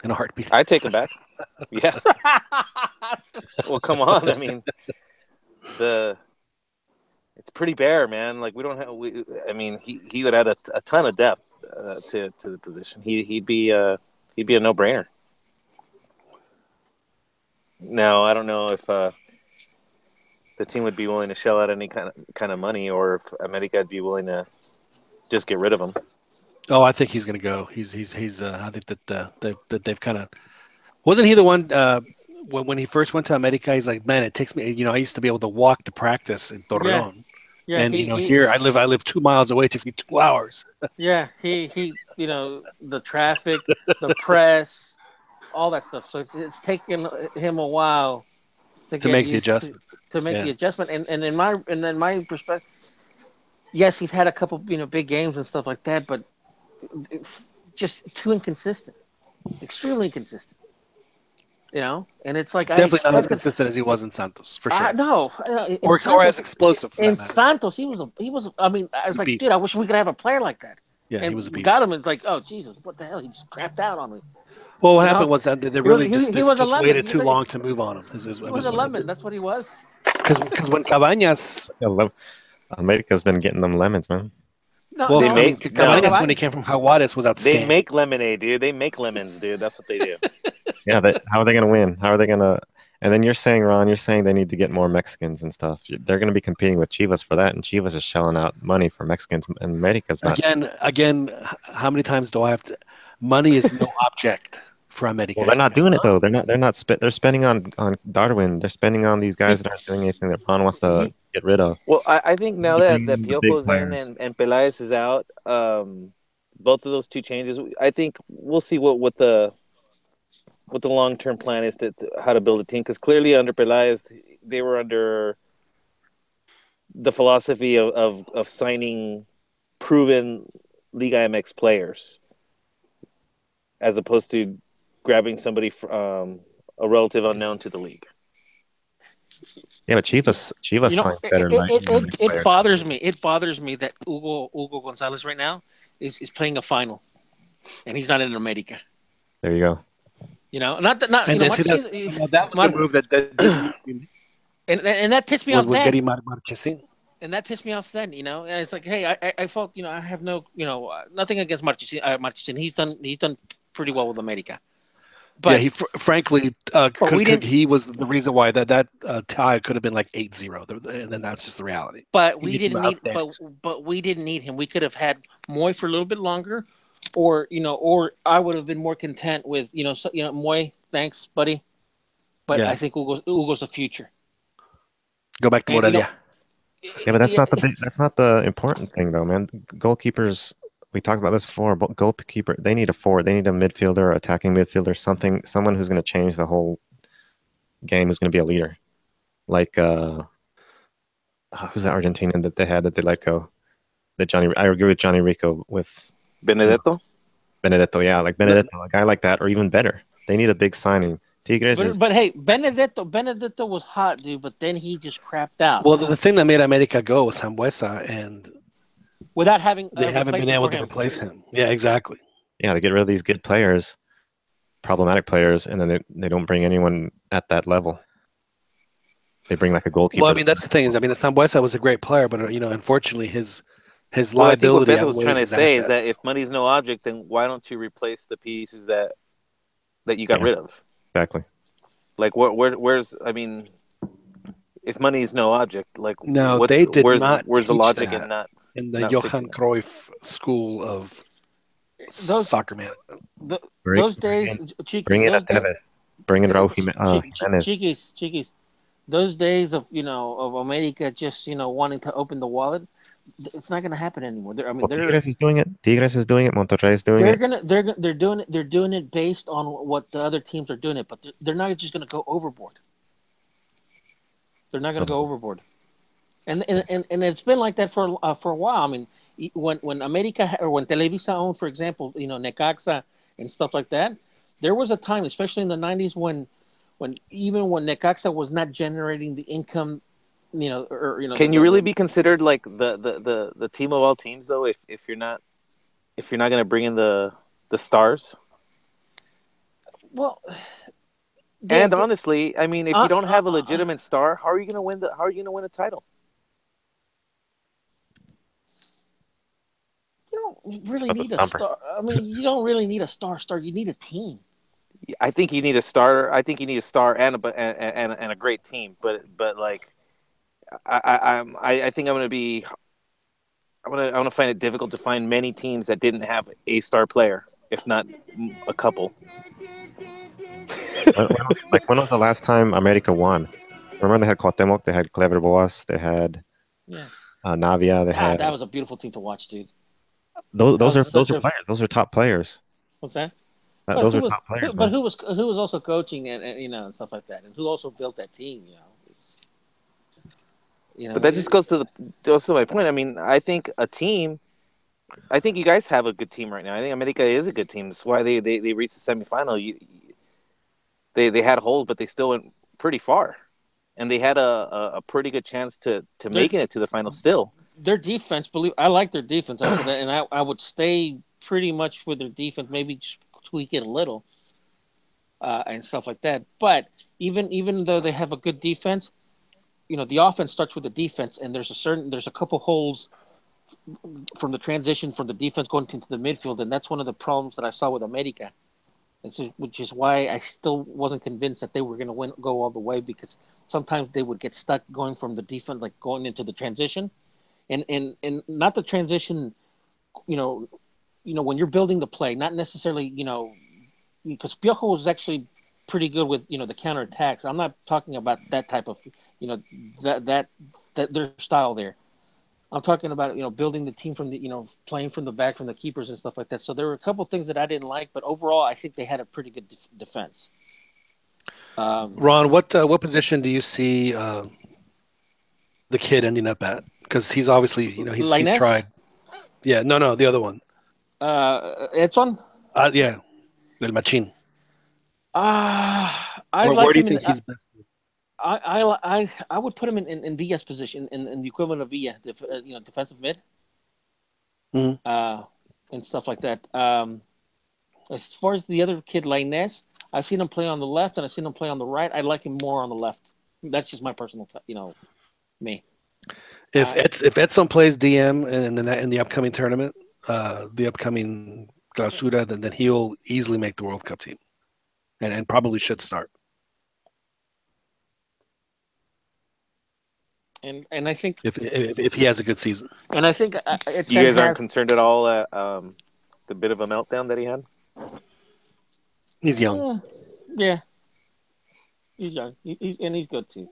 In a heartbeat. I'd take him back. Yeah. Well, come on. I mean, it's pretty bare, man. Like we don't have. I mean, he would add a ton of depth to the position. He'd be a no-brainer. Now, I don't know if the team would be willing to shell out any kind of money, or if America would be willing to just get rid of him. Oh, I think he's going to go. He's. I think that they've kind of. Wasn't he the one when he first went to America? He's like, man, it takes me. I used to be able to walk to practice in Torreon, yeah, and here I live 2 miles away. It takes me 2 hours. Yeah, he the traffic, the press, all that stuff. So it's taken him a while to make the adjustment. To make the adjustment, and in my perspective, yes, he's had a couple big games and stuff like that, but just too inconsistent, extremely inconsistent. And it's like Definitely not as consistent as he was in Santos, for sure. No, or as explosive. In Santos, he was. I mean, I was like, dude, I wish we could have a player like that. Yeah, and he was a beast. Got him. It's like, oh Jesus, what the hell? He just crapped out on me. Well, what happened was that they really just waited too like, long to move on him. He was a lemon. That's what he was. Because when Cabañas, America's been getting them lemons, man. No, well, Cabañas when he came from Jaguares was outstanding. They make lemonade, dude. They make lemons, dude. That's what they do. Yeah, how are they going to win? How are they going to? And then you're saying, Ron, they need to get more Mexicans and stuff. They're going to be competing with Chivas for that, and Chivas is shelling out money for Mexicans, and America's not. Again, how many times do I have to? Money is no object for America. Well, they're not doing it though. They're spending on Darwin. They're spending on these guys that aren't doing anything that Ron wants to get rid of. Well, I think now that Piojo's in and Peláez is out, both of those two changes, I think we'll see what the long-term plan is to how to build a team. Because clearly under Peláez, they were under the philosophy of signing proven Liga MX players, as opposed to grabbing somebody from a relative unknown to the league. Yeah, but Chivas signed better. It bothers me. It bothers me that Hugo Gonzalez right now is playing a final, and he's not in America. There you go. Not that. And that was the move that and that pissed me off. Was getting Marchesín. And that pissed me off then, and it's like, hey, I felt, I have no, nothing against Marchesín. He's done pretty well with America. But yeah, frankly, he was the reason why that tie could have been like 8-0, and then that's just the reality. But we didn't need him. We could have had Moy for a little bit longer, or I would have been more content with Moy. Thanks, buddy. But I think Hugo's the future. Go back to Morelia. Yeah, but that's not the important thing though, man. Goalkeepers. We talked about this before. But goalkeeper, they need a forward. They need a midfielder, attacking midfielder, someone who's going to change the whole game. Who's going to be a leader, like who's that Argentinian that they had that they let go? I agree with Johnny Rico with Benedetto. Yeah, like Benedetto, a guy like that, or even better. They need a big signing. Tigres but hey, Benedetto was hot, dude. But then he just crapped out. Well, the thing that made America go was Sambuesa, and without having they haven't been able to replace him. Yeah, exactly. Yeah, they get rid of these good players, problematic players, and then they don't bring anyone at that level. They bring like a goalkeeper. Well, I mean, that's the thing is, Sambuesa was a great player, but unfortunately, his liability. I think what Beto was trying to say is that if money's no object, then why don't you replace the pieces that you got rid of? Exactly. Like where's I mean, if money is no object, like no, they did where's the logic that in not in the Johan Cruyff school of soccer management. Those days, Chiquis, bring in a Tevez. bring in Raul Jimenez. Chiquis, those days of of America just wanting to open the wallet, it's not going to happen anymore. I mean, Well, Tigres is doing it. Tigres is doing it. Monterrey is doing it. they're doing it based on what the other teams are doing it, but they're not just going to go overboard. They're not going to go overboard, and it's been like that for a while. I mean, when America or when Televisa owned, for example, Necaxa and stuff like that, there was a time, especially in the '90s, when even Necaxa was not generating the income, Can you really be considered like the team of all teams though? If you're not going to bring in the stars. Well. Honestly, I mean, if you don't have a legitimate star, how are you going to win the title? You don't really need a star. I mean, you don't really need a star. You need a team. I think you need a star. I think you need a star and a great team. But like, I think I'm gonna find it difficult to find many teams that didn't have a star player, if not a couple. when was the last time America won? Remember they had Cuauhtemoc, they had Clever Boas, they had Navia, that was a beautiful team to watch, dude. Those are players. Those are top players. What's that? Those are top players. But who was also coaching and stuff like that, and who also built that team? But that just goes to my point. I mean, I think you guys have a good team right now. I think America is a good team. That's why they reached the semifinal. They had holes, but they still went pretty far, and they had a pretty good chance to making it to the final still. Their defense, I like their defense, and I would stay pretty much with their defense, maybe just tweak it a little, and stuff like that. But even though they have a good defense, the offense starts with the defense, and there's a couple holes from the transition from the defense going into the midfield, and that's one of the problems that I saw with America. Which is why I still wasn't convinced that they were going to go all the way, because sometimes they would get stuck going from the defense, like going into the transition, and not the transition, when you're building the play, not necessarily, because Piojo was actually pretty good with the counterattacks. I'm not talking about that type of that their style there. I'm talking about building the team from the playing from the back from the keepers and stuff like that. So there were a couple of things that I didn't like, but overall I think they had a pretty good defense. Ron, what position do you see the kid ending up at? Because he's obviously he's tried. Yeah, no, the other one. Edson. Yeah, El Machín. Where do you think he's best? I would put him in Villa's position, in the equivalent of Villa, defensive mid, and stuff like that. As far as the other kid, Lainez, I've seen him play on the left and I've seen him play on the right. I like him more on the left. That's just my personal, me. If Edson plays DM in the upcoming tournament, the upcoming Clausura, then he'll easily make the World Cup team, and probably should start. And I think if he has a good season, and I think you guys aren't concerned at all at the bit of a meltdown that he had. He's young. Yeah, he's young. He's good too.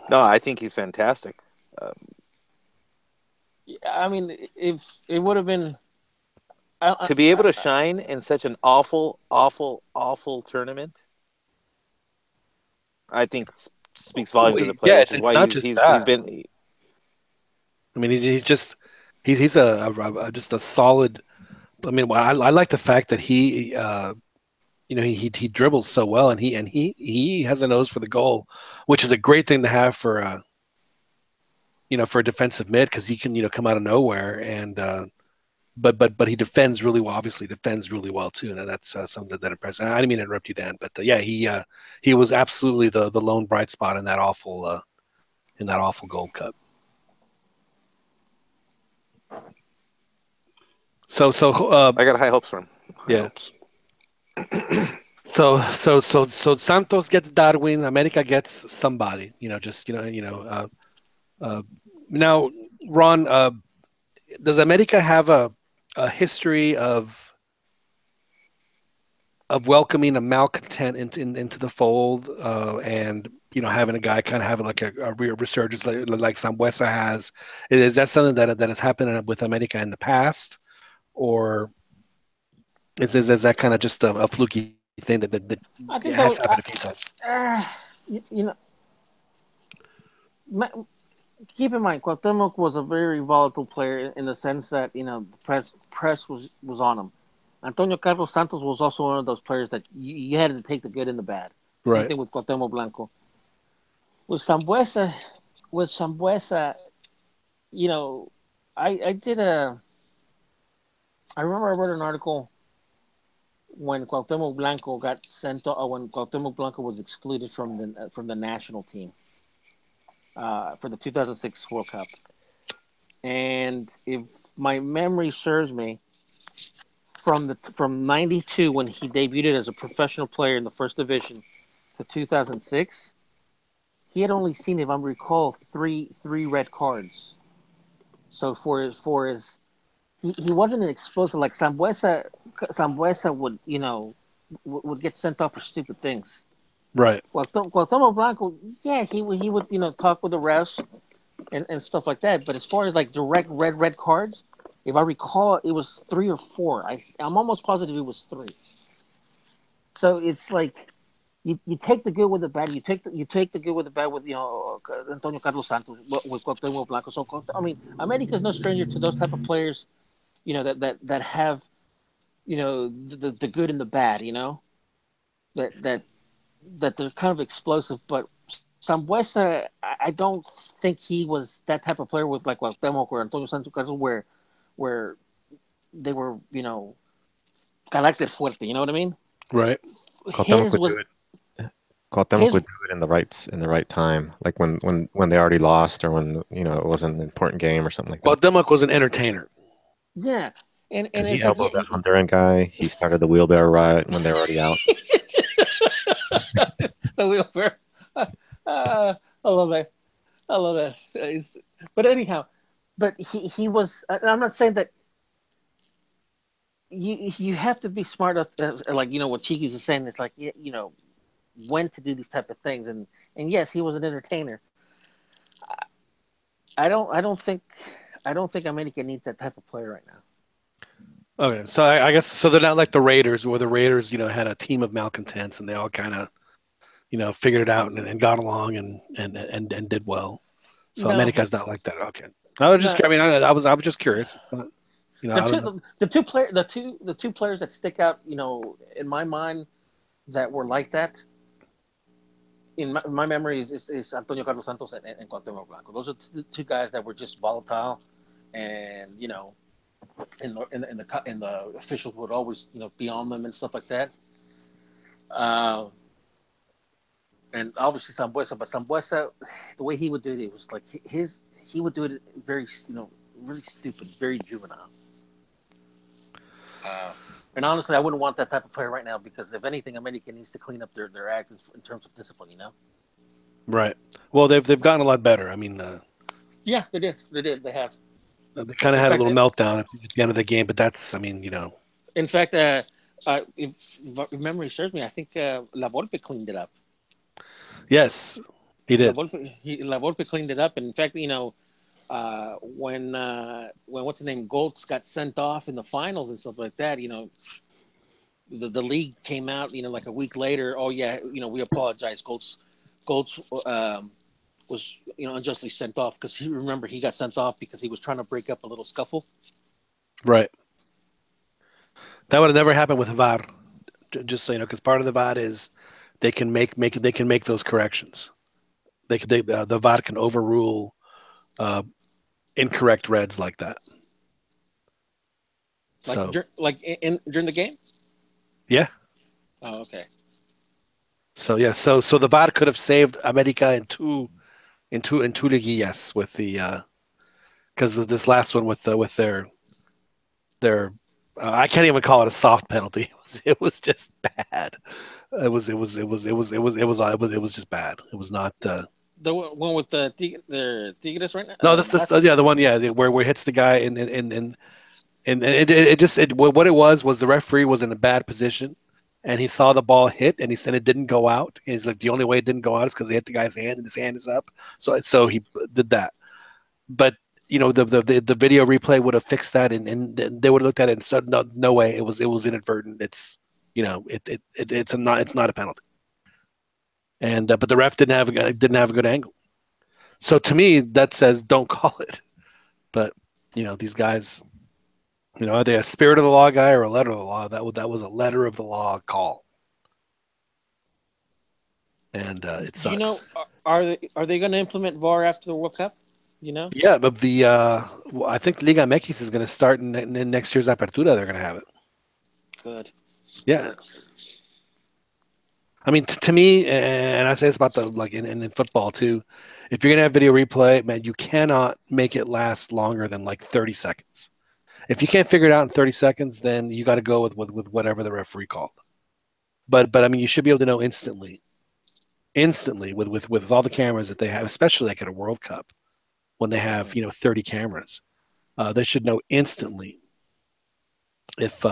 No, I think he's fantastic. I mean, if it would have been to be able to shine in such an awful, awful, awful tournament, I think speaks volumes of the player. Yeah, which is why he's been. I mean, he's just a solid. I mean, I like the fact that he dribbles so well, and he has a nose for the goal, which is a great thing to have for a defensive mid, because he can come out of nowhere, and but he defends really well. Obviously, defends really well too, and that's something that impresses. I didn't mean to interrupt you, Dan, but yeah, he was absolutely the lone bright spot in that awful Gold Cup. So I got high hopes for him. Yeah. So Santos gets Darwin, America gets somebody. Now, Ron, does America have a history of of welcoming a malcontent into the fold, and having a guy kind of having like a real resurgence like Sambuesa has. Is that something that has happened with America in the past, or is that kind of just a fluky thing that I think it that has was, happened a few times? you know, keep in mind, Cuauhtemoc was a very volatile player in the sense that the press was on him. Antonio Carlos Santos was also one of those players that you had to take the good and the bad. Same Right. thing with Cuauhtemoc Blanco. With Sambuesa, I did I remember I wrote an article when Cuauhtemoc Blanco got sent off, when Cuauhtemoc Blanco was excluded from the national team for the 2006 World Cup. And if my memory serves me, from '92 when he debuted as a professional player in the first division to 2006, he had only seen, if I recall, three red cards. So for his he wasn't an explosive like Sambuesa. Sambuesa would get sent off for stupid things. Right. Cuauhtemoc Blanco, yeah, he would talk with the refs and stuff like that. But as far as like direct red cards, if I recall, it was 3 or 4. I'm almost positive it was 3. So it's like you take the good with the bad. You take the good with the bad with Antonio Carlos Santos with Cuauhtemoc Blanco. So I mean, America's no stranger to those type of players, that have the good and the bad. That they're kind of explosive, but Sambuesa, I don't think he was that type of player with like Cuauhtemoc or Antonio Santos where they were, carácter fuerte. You know what I mean? Right. Cuauhtemoc would do it. Cuauhtemoc would do it in the right time, like when they already lost or when it wasn't an important game or something like that. Cuauhtemoc was an entertainer. Yeah, and He it's elbowed that Honduran guy. He started the wheelbarrow riot when they were already out. The wheelbarrow. I love that. I love that. But anyhow, he was. I'm not saying that you have to be smart. Like what Cheeky's is saying. It's like when to do these type of things. And yes, he was an entertainer. I don't think America needs that type of player right now. Okay, so I guess so they're not like the Raiders, where the Raiders had a team of malcontents and they all kind of figured it out and got along and did well. So No. America's not like that. Okay, I was just I was just curious. The two players that stick out, in my mind, that were like that. In my memory is Antonio Carlos Santos and Cuauhtemoc Blanco. Those are the two guys that were just volatile, and and the officials would always be on them and stuff like that. And obviously Sambuesa, the way he would do it was like he would do it very really stupid, very juvenile. And honestly, I wouldn't want that type of player right now because if anything, America needs to clean up their act in terms of discipline. Right. Well, they've gotten a lot better. I mean, yeah, they did. They have. They kind of had a little meltdown at the end of the game, but that's, In fact, if memory serves me, I think La Volpe cleaned it up. Yes, he did. La Volpe cleaned it up. And in fact, when what's his name, Goltz got sent off in the finals and stuff like that, the league came out, like a week later. Oh yeah, we apologize. Goltz was unjustly sent off because he got sent off because he was trying to break up a little scuffle. Right. That would have never happened with VAR. Just so you know, because part of the VAR is they can make those corrections. The VAR can overrule incorrect reds like that. During the game. Yeah. Oh, okay. So yeah, so the VAR could have saved America in two liguillas with the because of this last one with their I can't even call it a soft penalty. It was just bad. It was just bad. It was not the one with the Tigres right now. No, that's the one where it hits the guy and what it was the referee was in a bad position and he saw the ball hit, and he said it didn't go out. He's like, the only way it didn't go out is because he hit the guy's hand, and his hand is up. So he did that. But the video replay would have fixed that, and they would have looked at it and said, no way, it was inadvertent. It's it's not a penalty. And but the ref didn't have a good angle. So to me, that says don't call it. But these guys, are they a spirit of the law guy or a letter of the law? That was a letter of the law call, and it sucks. Are they going to implement VAR after the World Cup? Yeah, but I think Liga MX is going to start in next year's Apertura. They're going to have it. Good. Yeah. I mean, to me, and I say it's about in football too. If you're gonna have video replay, man, you cannot make it last longer than like 30 seconds. If you can't figure it out in 30 seconds, then you got to go with whatever the referee called. But I mean, you should be able to know instantly with all the cameras that they have, especially like at a World Cup when they have 30 cameras. They should know instantly if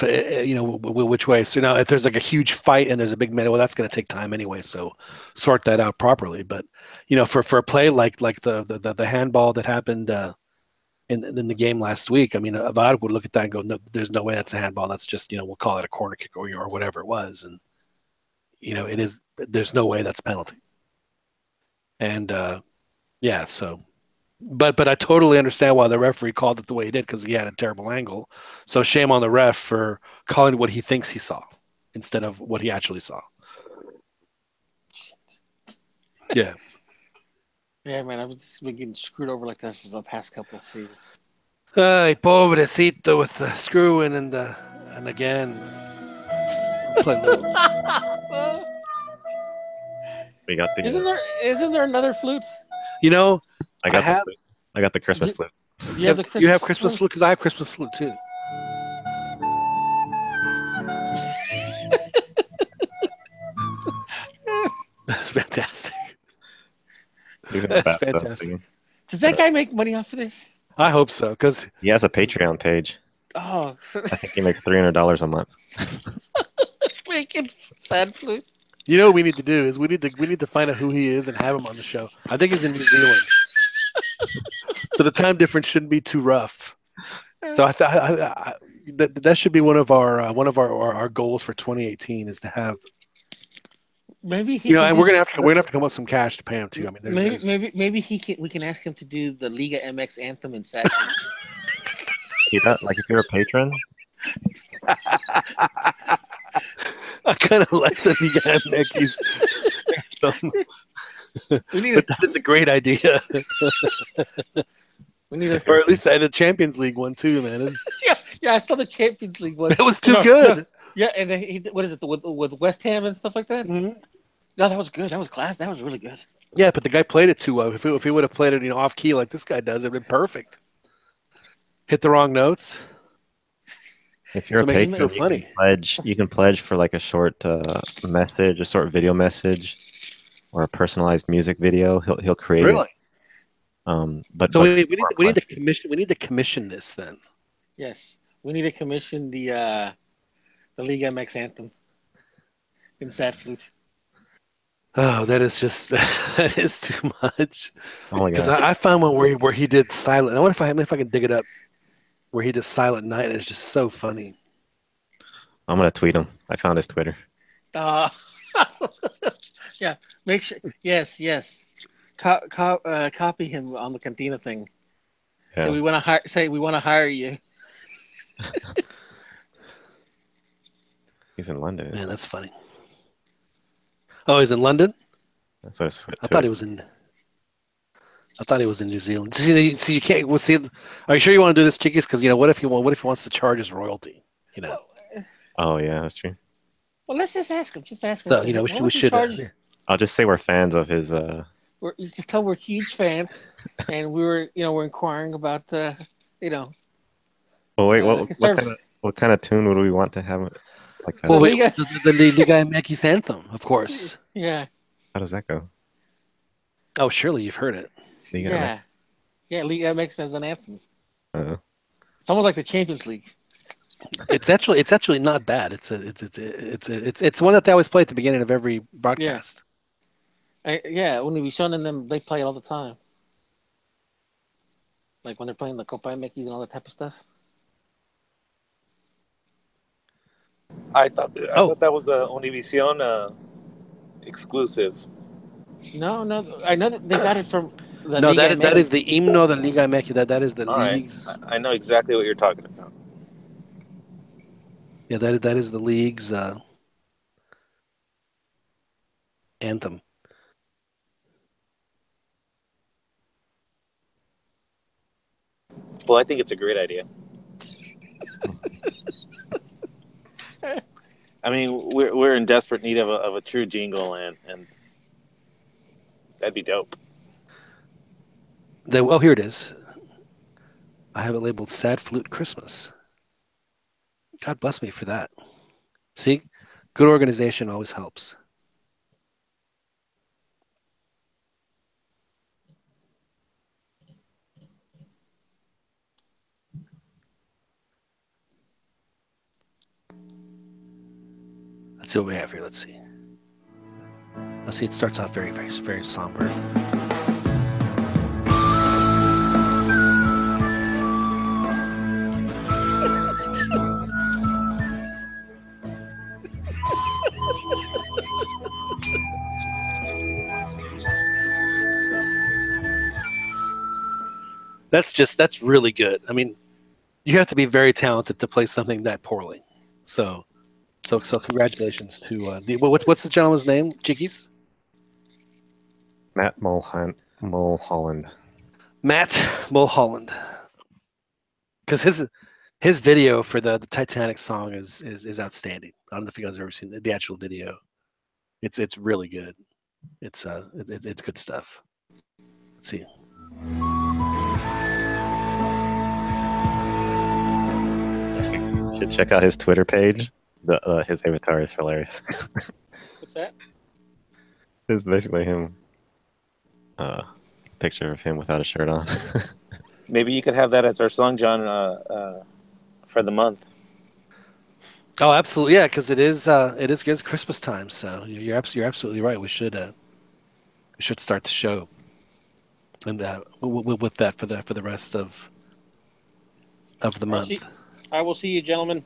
which way. So now if there's like a huge fight and there's a big man, well, that's going to take time anyway. So sort that out properly. But for a play like the handball that happened in the game last week, I mean, Avard would look at that and go, no, there's no way that's a handball. That's just we'll call it a corner kick or whatever it was, and it is. There's no way that's a penalty. And yeah, so. But I totally understand why the referee called it the way he did, because he had a terrible angle. So shame on the ref for calling what he thinks he saw instead of what he actually saw. Yeah. Yeah, man, I've just been getting screwed over like that for the past couple of seasons. Ay, pobrecito with the screwing and again. We got the. Isn't there another flute? I got the Christmas flute. You have Christmas flute? Because I have Christmas flute too. That's fantastic. That's fantastic. Does that guy make money off of this? I hope so, because he has a Patreon page. Oh, I think he makes $300 a month. Making sad flute. What we need to do is we need to find out who he is and have him on the show. I think he's in New Zealand. So the time difference shouldn't be too rough. So I thought that should be one of our goals for 2018 is to have. Maybe and we're gonna have to come up with some cash to pay him too. I mean, maybe we can ask him to do the Liga MX anthem in Saturday. See that? Like if you're a patron. I kind of like the Liga MX anthem. But that is a great idea. We need or at least I had a Champions League one too, man. Yeah, I saw the Champions League one. That was too good. No. Yeah, and then what is it with West Ham and stuff like that? Mm-hmm. No, that was good. That was class. That was really good. Yeah, but the guy played it too well. If he would have played it, off key like this guy does, it'd been perfect. Hit the wrong notes. If you're a patron, you can pledge for like a short message, a short video message, or a personalized music video. He'll create really. It. But so we need to commission this then. Yes, we need to commission the Liga MX anthem in sad flute. Oh, that is too much. Oh my Because god! I found one where he did silent. I wonder if I can dig it up. Where he did Silent Night, and it's just so funny. I'm gonna tweet him. I found his Twitter. Yeah, make sure. Yes. Copy him on the Cantina thing. Yeah. So we want to hire you. He's in London. Man, that's funny. Oh, he's in London? That's what his I thought he was in New Zealand. See, you can't. Well, see, are you sure you want to do this, Chickies? Because what if he wants to charge us royalty? Oh yeah, that's true. Well, let's just ask him. Just ask him. So we should. I'll just say we're fans of his. We're huge fans, and we're inquiring about Well, wait, what kind of tune would we want to have? Like that? Well, the Liga MX anthem, of course. Yeah. How does that go? Oh, surely you've heard it. Yeah, Liga MX as an anthem. Uh-huh. It's almost like the Champions League. It's actually not bad. It's one that they always play at the beginning of every broadcast. Yeah, Univision and them, they play it all the time. Like when they're playing the Copa MX and all that type of stuff. I thought that was a Univision exclusive. No, I know that they got it from the No, Liga that MX. is the himno de Liga MX. That is the All right. league's. I know exactly what you're talking about. Yeah, that is the league's anthem. Well, I think it's a great idea. I mean, we're in desperate need of a true jingle, and that'd be dope. Oh, here it is. I have it labeled "Sad Flute Christmas." God bless me for that. See, good organization always helps. Let's see what we have here. Let's see. It starts off very, very, very somber. That's really good. I mean, you have to be very talented to play something that poorly. So congratulations to what's the gentleman's name? Chickies? Matt Mulholland. Matt Mulholland. Because his video for the Titanic song is outstanding. I don't know if you guys have ever seen the actual video. It's really good. It's good stuff. Let's see. Should check out his Twitter page. His avatar is hilarious. What's that? It's basically him. Picture of him without a shirt on. Maybe you could have that as our song, John, for the month. Oh, absolutely, yeah, because it's Christmas time, so you're absolutely right. We should start the show, and with that for the rest of the month. I will see you, gentlemen.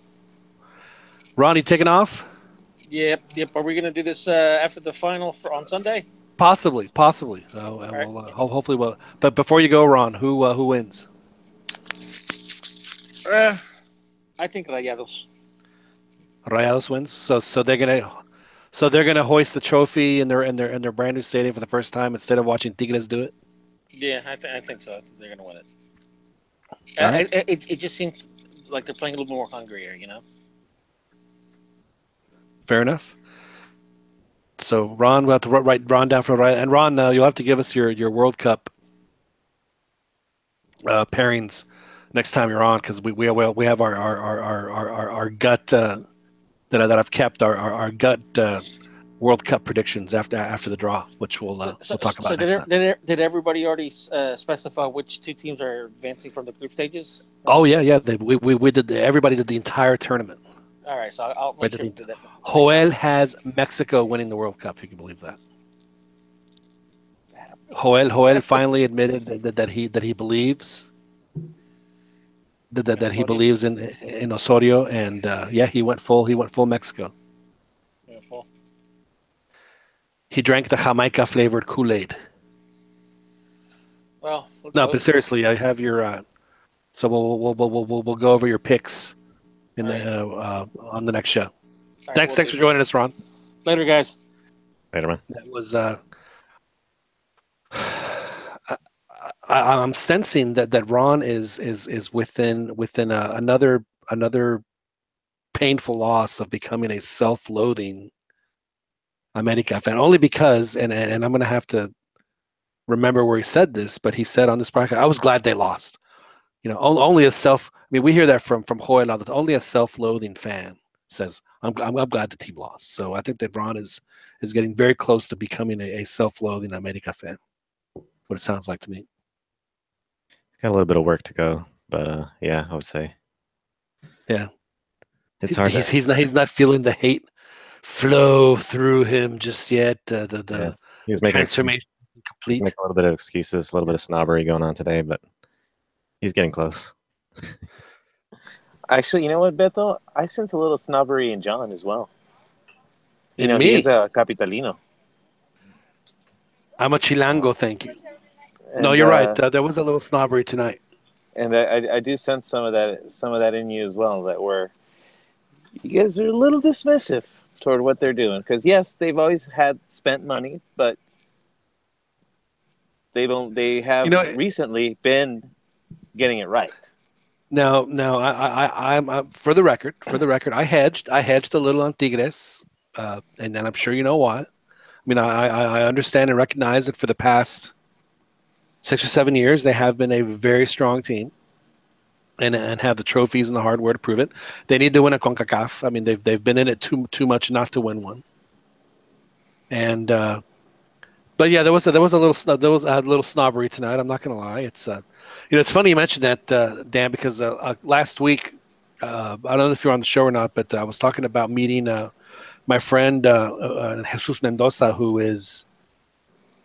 Ronnie, taking off? Yep. Are we gonna do this after the final on Sunday? Possibly. Hopefully, we'll. But before you go, Ron, who wins? I think Rayados. Rayados wins. So they're gonna hoist the trophy in their brand new stadium for the first time instead of watching Tigres do it. Yeah, I think so. I think they're gonna win it. Right. It just seems like they're playing a little more hungrier, you know. Fair enough. So Ron, we'll have to write Ron down for right. And Ron, you'll have to give us your World Cup pairings next time you're on, because we have our gut that I've kept our gut World Cup predictions after the draw, which we'll talk about. So did everybody already specify which two teams are advancing from the group stages? Oh yeah. We did. Everybody did the entire tournament. All right, so I'll make sure to do that. Joel has Mexico winning the World Cup. If you can believe that. Joel finally admitted that he believes that he believes in Osorio, and he went full Mexico. Yeah, full. He drank the Jamaica flavored Kool-Aid. Well, but seriously, I have your. So we'll go over your picks in on the nenext show. Right, Thanks for joining us, Ron. Later, guys. Later, man. That was. I'm sensing that Ron is within another painful loss of becoming a self-loathing America fan, only because and I'm gonna have to remember where he said this, but he said on this podcast, I was glad they lost. You know, only a self. I mean, we hear that from Joel all the time. Only a self-loathing fan says, "I'm glad the team lost." So I think that Ron is getting very close to becoming a self-loathing America fan. What it sounds like to me. Got a little bit of work to go, but yeah, I would say. Yeah. It's hard. He's not feeling the hate flow through him just yet. The He's making transformation complete. make a little bit of excuses, a little bit of snobbery going on today, but he's getting close. Actually, you know what, Beto? I sense a little snobbery in John as well. You In know, me? he is a capitalino. I'm a chilango, thank you. And, No, you're right. There was a little snobbery tonight. And I do sense some of that in you as well. That you guys are a little dismissive toward what they're doing. Because yes, they've always spent money, but they have recently been getting it right. No, I'm for the record, I hedged a little on Tigres, and then I'm sure you know why. I mean, I understand and recognize that for the past 6 or 7 years they have been a very strong team, and have the trophies and the hardware to prove it. They need to win a CONCACAF. I mean, they've been in it too much not to win one. And but yeah, there was a little snobbery tonight. I'm not gonna lie. It's it's funny you mentioned that, Dan, because last week, I don't know if you're on the show or not, but I was talking about meeting my friend Jesus Mendoza, who is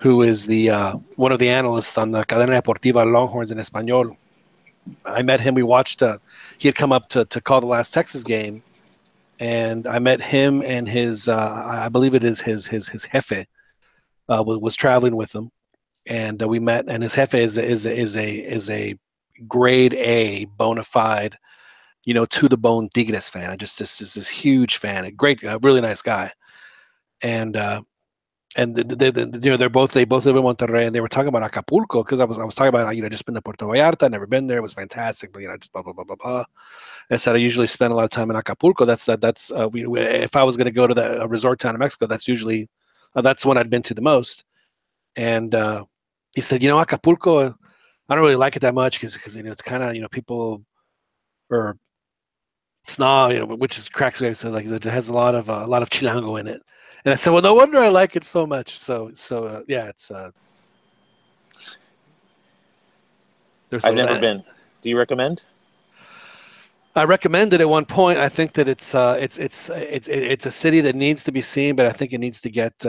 the one of the analysts on the Cadena Deportiva Longhorns in Español. I met him. We watched. He had come up to call the last Texas game, and I met him and his. I believe it is his jefe. Was traveling with him, and we met. And his jefe is a grade A, bona fide, to the bone Tigres fan. I just this huge fan, a great, really nice guy, and they're both live in Monterrey, and they were talking about Acapulco because I was talking about just been to Puerto Vallarta, never been there, it was fantastic, but just blah blah blah blah blah. I said I usually spend a lot of time in Acapulco. That's if I was going to go to a resort town in Mexico, that's usually that's one I'd been to the most. And he said, Acapulco, I don't really like it that much because it's kind of people are snob, which cracks me up. So it has a lot of chilango in it. And I said, well, no wonder I like it so much. So yeah, it's. I've never been. Do you recommend? I recommended at one point. I think that it's a city that needs to be seen, but I think it needs to get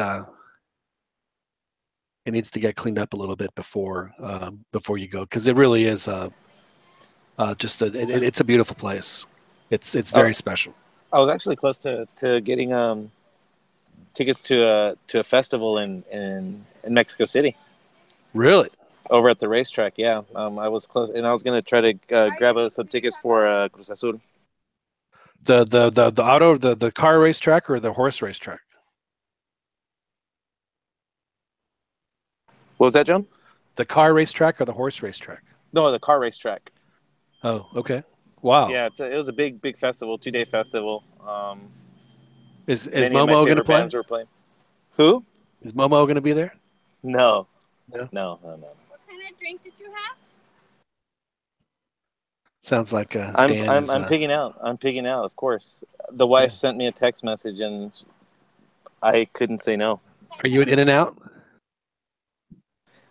cleaned up a little bit before you go, because it really is it's a beautiful place. It's very special. I was actually close to getting tickets to a festival in Mexico City. Really? Over at the racetrack, yeah. I was close, and I was gonna try to grab some tickets for Cruz Azul. The car racetrack or the horse racetrack? What was that, John? The car racetrack or the horse racetrack? No, the car racetrack. Oh, okay. Wow. Yeah, it was a big festival, 2-day festival. Is Momo going to play? Bands were playing. Who? Is Momo going to be there? No. No. No. What kind of drink did you have? Sounds like I'm pigging out. I'm pigging out, of course. The wife sent me a text message, and I couldn't say no. Are you at In-N-Out?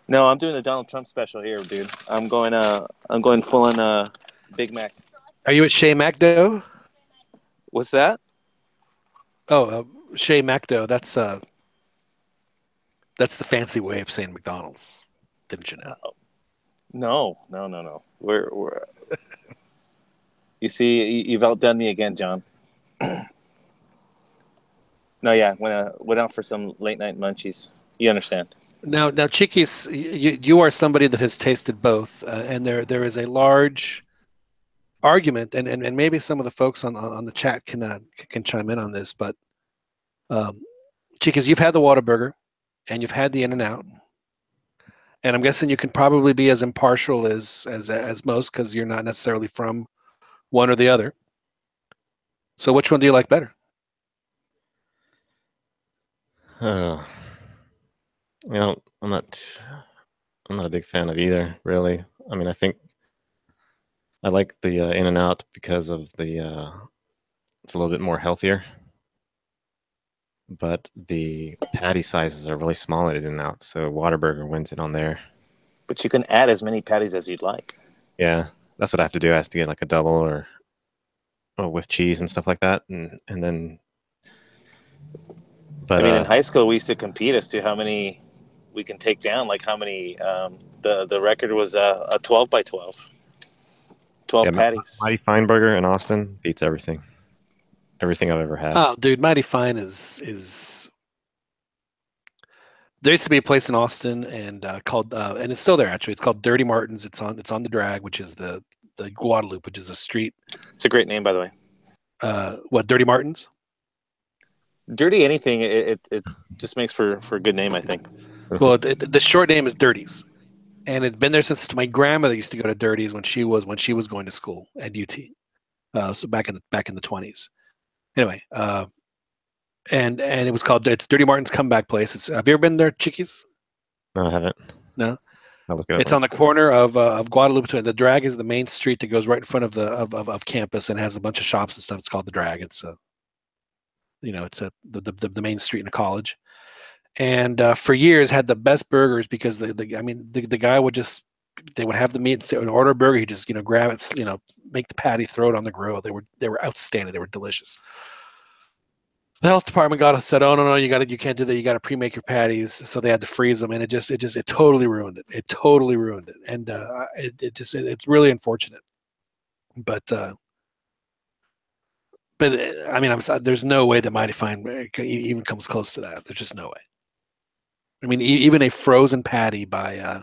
No, I'm doing the Donald Trump special here, dude. I'm going full on Big Mac. Are you at Chez McDo? What's that? Oh, Chez McDo. That's the fancy way of saying McDonald's. Didn't you know? No. We're You see, you've outdone me again, John. No, yeah, went out for some late night munchies. You understand? Now, Chiquis, you are somebody that has tasted both, and there is a large argument, and maybe some of the folks on the chat can chime in on this, but Chiquis, you've had the Whataburger, and you've had the In-N-Out, and I'm guessing you can probably be as impartial as most, because you're not necessarily from one or the other. So which one do you like better? I'm not a big fan of either, really. I mean, I think I like the In-N-Out because of the it's a little bit more healthier, but the patty sizes are really small at In-N-Out, so Whataburger wins it on there. But you can add as many patties as you'd like. Yeah, that's what I have to do. I have to get like a double or with cheese and stuff like that, and then. But I mean, in high school, we used to compete as to how many we can take down. Like how many. The record was a 12 by 12. 12 patties. Mighty Fine Burger in Austin beats everything. Everything I've ever had. Oh, dude, Mighty Fine is. There used to be a place in Austin and called and it's still there actually. It's called Dirty Martin's. It's on the Drag, which is the Guadalupe, which is a street. It's a great name, by the way. What, Dirty Martin's? Dirty anything, it just makes for a good name, I think. Well, the short name is Dirties, and it'd been there since my grandmother used to go to Dirties when she was going to school at UT. So back in the 20s. Anyway, and it was called, it's Dirty Martin's Comeback Place. Have you ever been there, Chickies? No, I haven't. No. I'll look it up. It's on the corner of Guadalupe. The Drag is the main street that goes right in front of the campus and has a bunch of shops and stuff. It's called the Drag. It's the main street in a college, and for years had the best burgers because the guy would just, they would have the meat, order a burger, he just grab it, make the patty, throw it on the grill. They were outstanding. They were delicious. The health department said, "Oh no, you can't do that. You got to pre-make your patties." So they had to freeze them, and it totally ruined it. It totally ruined it, and it's really unfortunate. But I mean, there's no way the Mighty Fine even comes close to that. There's just no way. I mean, even a frozen patty by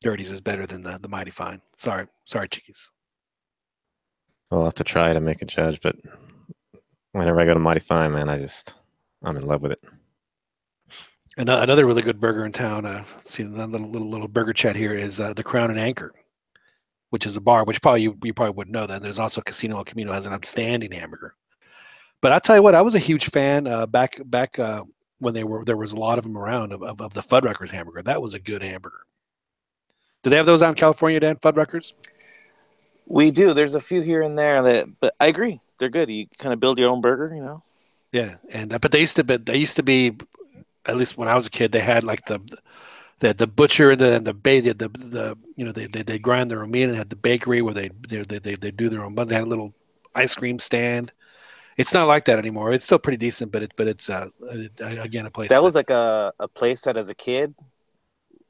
Dirties is better than the Mighty Fine. Sorry, Chickies. I'll have to try to make a judge, but whenever I go to Mighty Fine, man, I'm in love with it. And another really good burger in town. See the little burger chat here is the Crown and Anchor, which is a bar, which you probably wouldn't know that. There's also Casino El Camino has an outstanding hamburger. But I'll tell you what, I was a huge fan back when there was a lot of them around of the Fuddruckers hamburger. That was a good hamburger. Do they have those out in California, Dan? Fuddruckers? We do. There's a few here and there but I agree, they're good. You kind of build your own burger, Yeah, and but they used to be, at least when I was a kid, they had like the butcher and they grind their own meat, and they had the bakery where they do their own buns. They had a little ice cream stand. It's not like that anymore. It's still pretty decent, but it's again a place that was like a place that as a kid,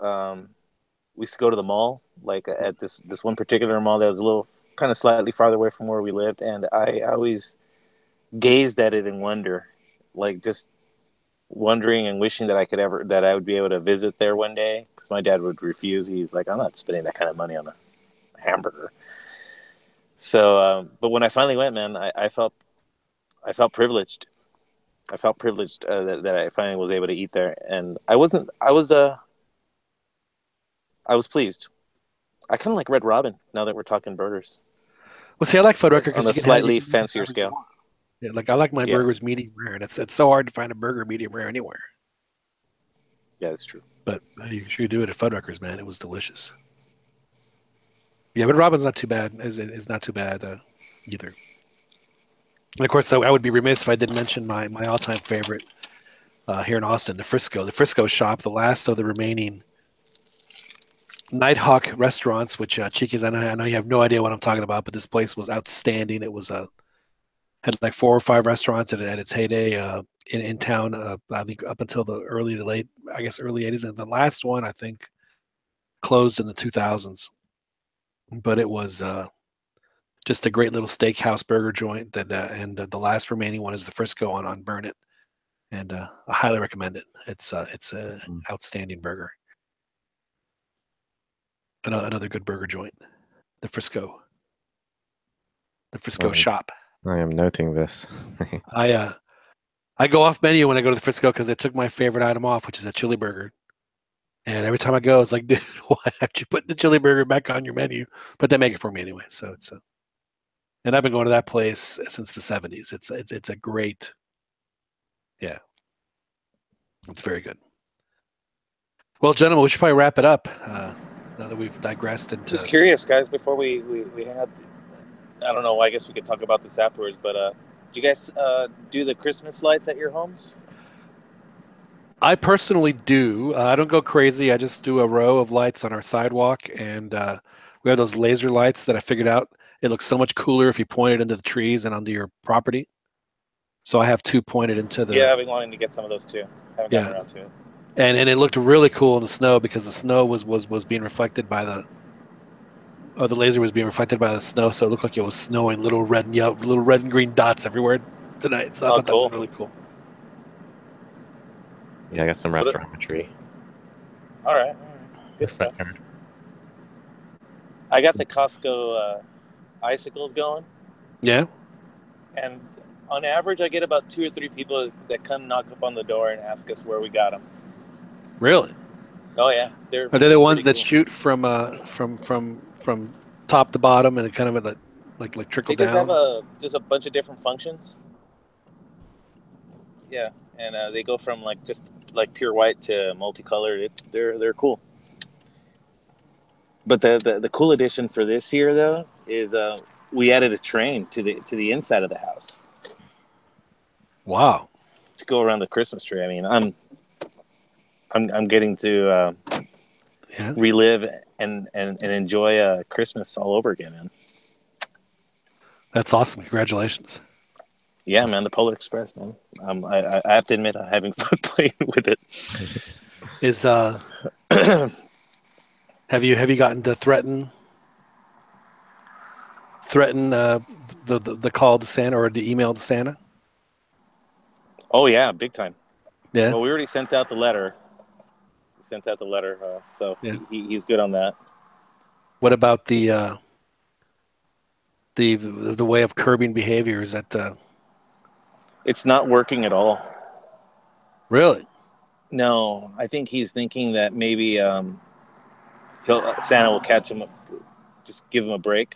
we used to go to the mall, like at this one particular mall that was a little kind of slightly farther away from where we lived, and I always gazed at it in wonder, like just wondering and wishing that I would be able to visit there one day, because my dad would refuse. He's like, "I'm not spending that kind of money on a hamburger." So, but when I finally went, man, I felt privileged. I felt privileged that I finally was able to eat there, and I was pleased. I kind of like Red Robin now that we're talking burgers. Well, see, I like Fuddrucker on a slightly fancier scale. Yeah, like I like my burgers medium rare, and it's so hard to find a burger medium rare anywhere. Yeah, that's true. But you should do it at Fuddruckers, man. It was delicious. Yeah, but Robin's not too bad. Is not too bad either. And of course, I would be remiss if I didn't mention my all-time favorite here in Austin, the Frisco shop, the last of the remaining Nighthawk restaurants, which Chickies, I know you have no idea what I'm talking about, but this place was outstanding. It was had like 4 or 5 restaurants at its heyday in town. I think up until the early 80s, and the last one I think closed in the 2000s. But it was just a great little steakhouse burger joint. And the last remaining one is the Frisco on Burnett, and I highly recommend it. It's an outstanding burger. Another good burger joint, the Frisco shop. I am noting this. I go off menu when I go to the Frisco because they took my favorite item off, which is a chili burger. And every time I go, it's like, dude, why haven't you put the chili burger back on your menu? But they make it for me anyway. So it's and I've been going to that place since the 70s. It's a great, yeah, it's very good. Well, gentlemen, we should probably wrap it up. Now that we've digressed into... Just curious, guys, before we had, I don't know, I guess we could talk about this afterwards, but do you guys do the Christmas lights at your homes? I personally do. I don't go crazy. I just do a row of lights on our sidewalk, and We have those laser lights that I figured out. It looks so much cooler if you point it into the trees and onto your property. So I have 2 pointed into the. Yeah, I've been wanting to get some of those too. Haven't gotten Yeah. around to it. And it looked really cool in the snow because the snow was being reflected by the. Oh, the laser was being reflected by the snow, so it looked like it was snowing, little red and green dots everywhere tonight. So I thought that was really cool. Yeah, I got some wrapped around my tree. All right. Good stuff. I got the Costco icicles going. Yeah. And on average, I get about 2 or 3 people that come knock up on the door and ask us where we got them. Really? Oh yeah, Are they the ones that shoot from top to bottom and it kind of like trickle down? They just down? have a bunch of different functions. Yeah, and they go from just pure white to multicolored. They're cool. But the cool addition for this year though is we added a train to the inside of the house. Wow! To go around the Christmas tree. I mean, I'm getting to relive and enjoy Christmas all over again, man. That's awesome! Congratulations. Yeah, man, the Polar Express, man. I have to admit, I'm having fun playing with it. Is have you gotten to threaten the call to Santa or the email to Santa? Oh yeah, big time. Yeah. Well, we already sent out the letter. So he's good on that. What about the way of curbing behavior? Is that? It's not working at all. Really? No, I think he's thinking that maybe Santa will catch him, just give him a break.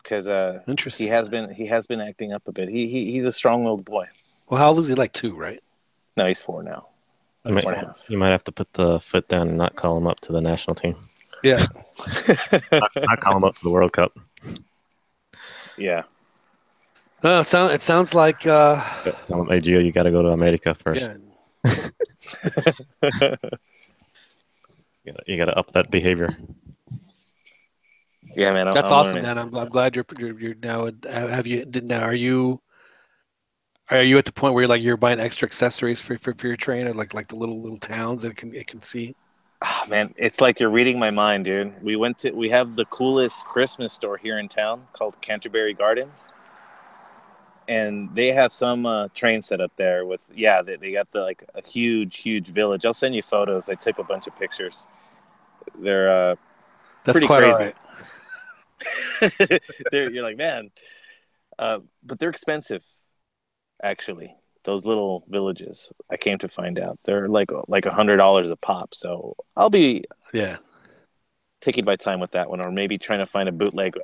Because interesting. He has been acting up a bit. He's a strong-willed boy. Well, how old is he? Like 2, right? No, he's 4 now. You might have to put the foot down and not call him up to the national team. Yeah. not call him up for the World Cup. Yeah. It sounds like. Tell him, hey, Gio, you got to go to America first. Yeah. You got to up that behavior. Yeah, man. That's awesome, man. I'm glad you're now. Are you at the point where you're buying extra accessories for your train, or like the little towns that it can see? Oh, man, it's like you're reading my mind, dude. We have the coolest Christmas store here in town called Canterbury Gardens, and they have some train set up there with they got a huge village. I'll send you photos. I took a bunch of pictures. They're that's pretty quite crazy. All right. You're like, man, but they're expensive. Actually, those little villages, I came to find out, they're like $100 a pop. So I'll be taking my time with that one, or maybe trying to find a bootleg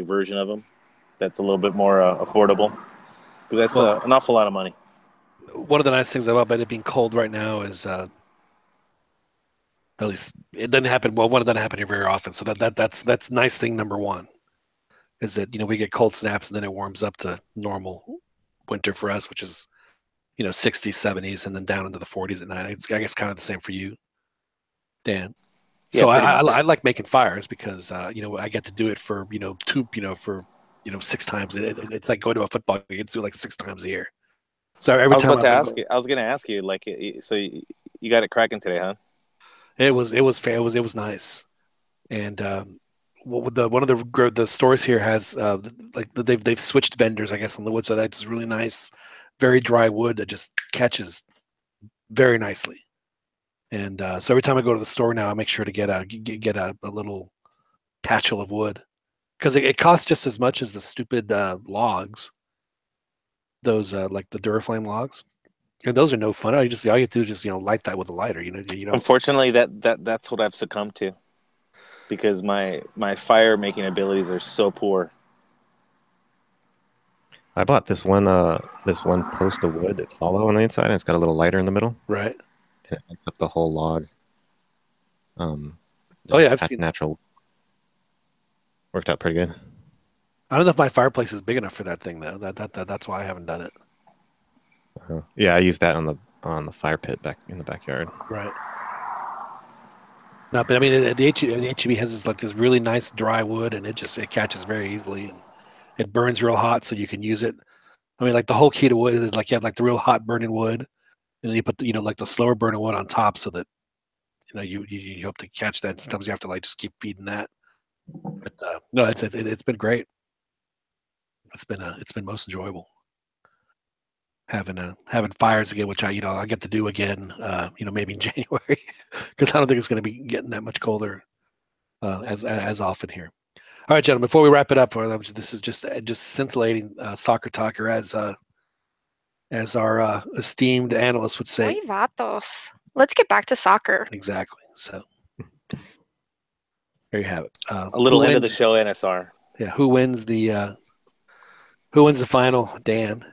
version of them that's a little bit more affordable, because that's an awful lot of money. One of the nice things about it being cold right now is at least it doesn't happen. Well, one it doesn't happen here very often. So that's nice thing number one is that we get cold snaps and then it warms up to normal winter for us, which is 60s, 70s, and then down into the 40s at night. I guess kind of the same for you, Dan. So I like making fires because I get to do it for 6 times. It's like going to a football game. You do like 6 times a year. So every time I was going to ask you, so you got it cracking today, huh? It was nice, and one of the stores here has they've switched vendors, I guess, on the wood, so that's really nice, very dry wood that just catches very nicely. And so every time I go to the store now, I make sure to get a little catchel of wood, because it costs just as much as the stupid logs. Those like the Duraflame logs, and those are no fun. All you have to do is just light that with a lighter. Unfortunately, that's what I've succumbed to, because my fire making abilities are so poor. I bought this one post of wood that's hollow on the inside, and it's got a little lighter in the middle. Right. And it lights up the whole log. I've seen natural. Worked out pretty good. I don't know if my fireplace is big enough for that thing though. That's why I haven't done it. Yeah, I used that on the fire pit back in the backyard. Right. No, but I mean the HEB has this really nice dry wood, and it catches very easily, and it burns real hot, so you can use it. I mean, like the whole key to wood is like you have like the real hot burning wood, and then you put like the slower burning wood on top, so that you hope to catch that. Sometimes you have to like just keep feeding that. But no, it's been great. It's been most enjoyable having fires again, which I get to do again. Maybe in January, because I don't think it's going to be getting that much colder as often here. All right, gentlemen. Before we wrap it up, this is just scintillating soccer talker, as our esteemed analyst would say. Ay, vatos. Let's get back to soccer. Exactly. So there you have it. A little end of the show, NSR. Yeah. Who wins the final? Dan.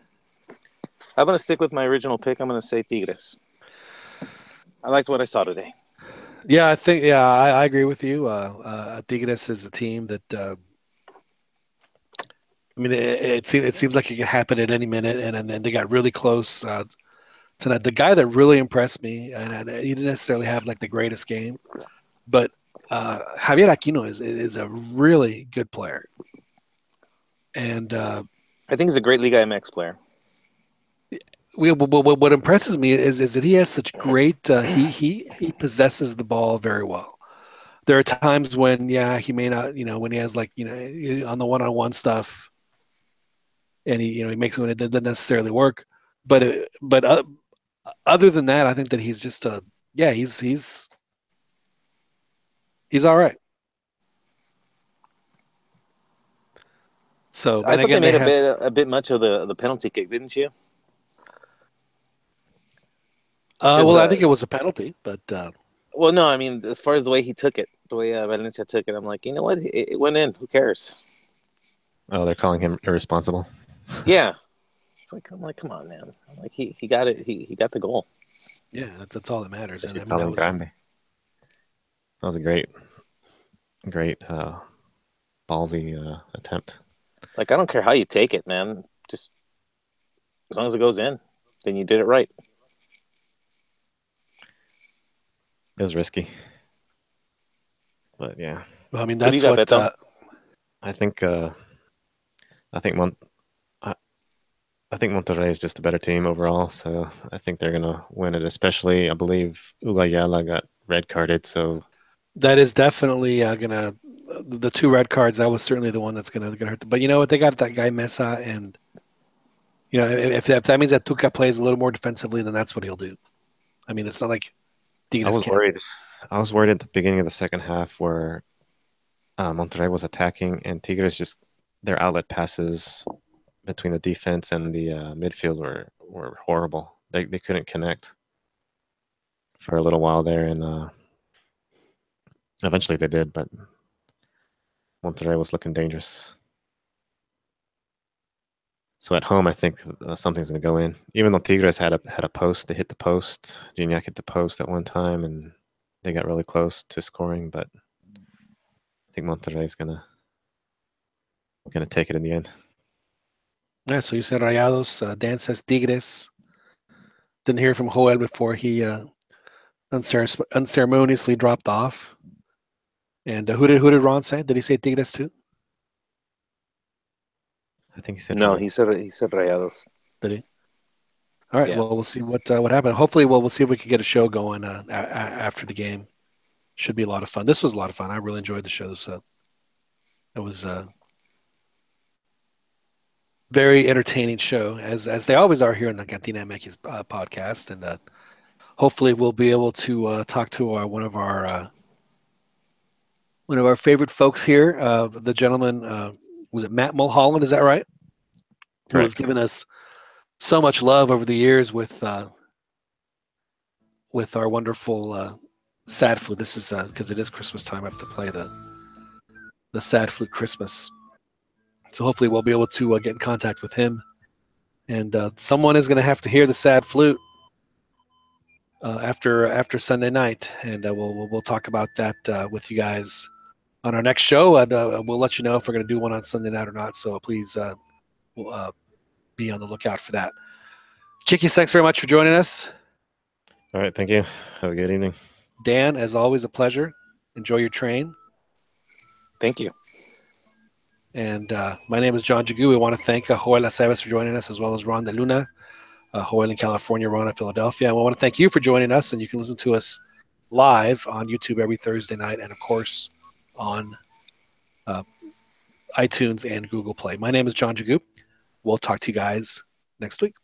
I'm going to stick with my original pick. I'm going to say Tigres. I liked what I saw today. Yeah, I agree with you. Tigres is a team that it seems like it could happen at any minute, and then they got really close tonight. The guy that really impressed me, and he didn't necessarily have like the greatest game, but Javier Aquino is a really good player, and I think he's a great Liga MX player. What impresses me is that he has such great. He possesses the ball very well. There are times when he may not, when he has like on the one-on-one stuff, and he makes it when it doesn't necessarily work. But other than that, I think that he's just he's all right. So I thought they made a bit much of the penalty kick, didn't you? I think it was a penalty, but well, no, I mean, as far as the way he took it, the way Valencia took it, I'm like, you know what? It went in. Who cares? Oh, they're calling him irresponsible. Yeah, I'm like, come on, man. I'm like, he got it. He got the goal. Yeah, that's all that matters. And that was a great ballsy attempt. Like, I don't care how you take it, man. Just as long as it goes in, then you did it right. It was risky, but yeah. Well, I mean, that's what I think. I think Monterrey is just a better team overall, so I think they're gonna win it. Especially, I believe Hugo Ayala got red carded, so that is definitely gonna the 2 red cards. That was certainly the one that's gonna hurt them. But you know what? They got that guy Mesa, and if that means that Tuca plays a little more defensively, then that's what he'll do. I mean, it's not like. I was worried at the beginning of the second half where Monterrey was attacking, and Tigres just their outlet passes between the defense and the midfield were horrible. They couldn't connect for a little while there, and eventually they did, but Monterrey was looking dangerous. So at home, I think something's going to go in. Even though Tigres had a post, they hit the post. Gignac hit the post at one time, and they got really close to scoring. But I think Monterrey is gonna take it in the end. Yeah. So you said Rayados. Dan says Tigres. Didn't hear from Joel before he unceremoniously dropped off. And who did Ron say? Did he say Tigres too? I think he said no. He said Rayados. Did he? All right. Yeah. Well, we'll see what happened. Hopefully, we'll see if we can get a show going after the game. Should be a lot of fun. This was a lot of fun. I really enjoyed the show. So it was a very entertaining show, as they always are here on the Cantina MX podcast. And hopefully, we'll be able to talk to one of our favorite folks here. The gentleman. Was it Matt Mulholland? Is that right? Correct. Who has given us so much love over the years with our wonderful Sad Flute. This is because it is Christmas time. I have to play the Sad Flute Christmas. So hopefully we'll be able to get in contact with him, and someone is going to have to hear the Sad Flute after Sunday night, and we'll talk about that with you guys on our next show. And we'll let you know if we're going to do one on Sunday night or not. So please be on the lookout for that. Chiquis, thanks very much for joining us. All right, thank you. Have a good evening. Dan, as always, a pleasure. Enjoy your train. Thank you. And my name is John Jagu. We want to thank Joel Aceves for joining us, as well as Ron De Luna, Joel in California, Ron in Philadelphia. And we want to thank you for joining us. And you can listen to us live on YouTube every Thursday night, and of course on iTunes and Google Play. My name is John Jagu. We'll talk to you guys next week.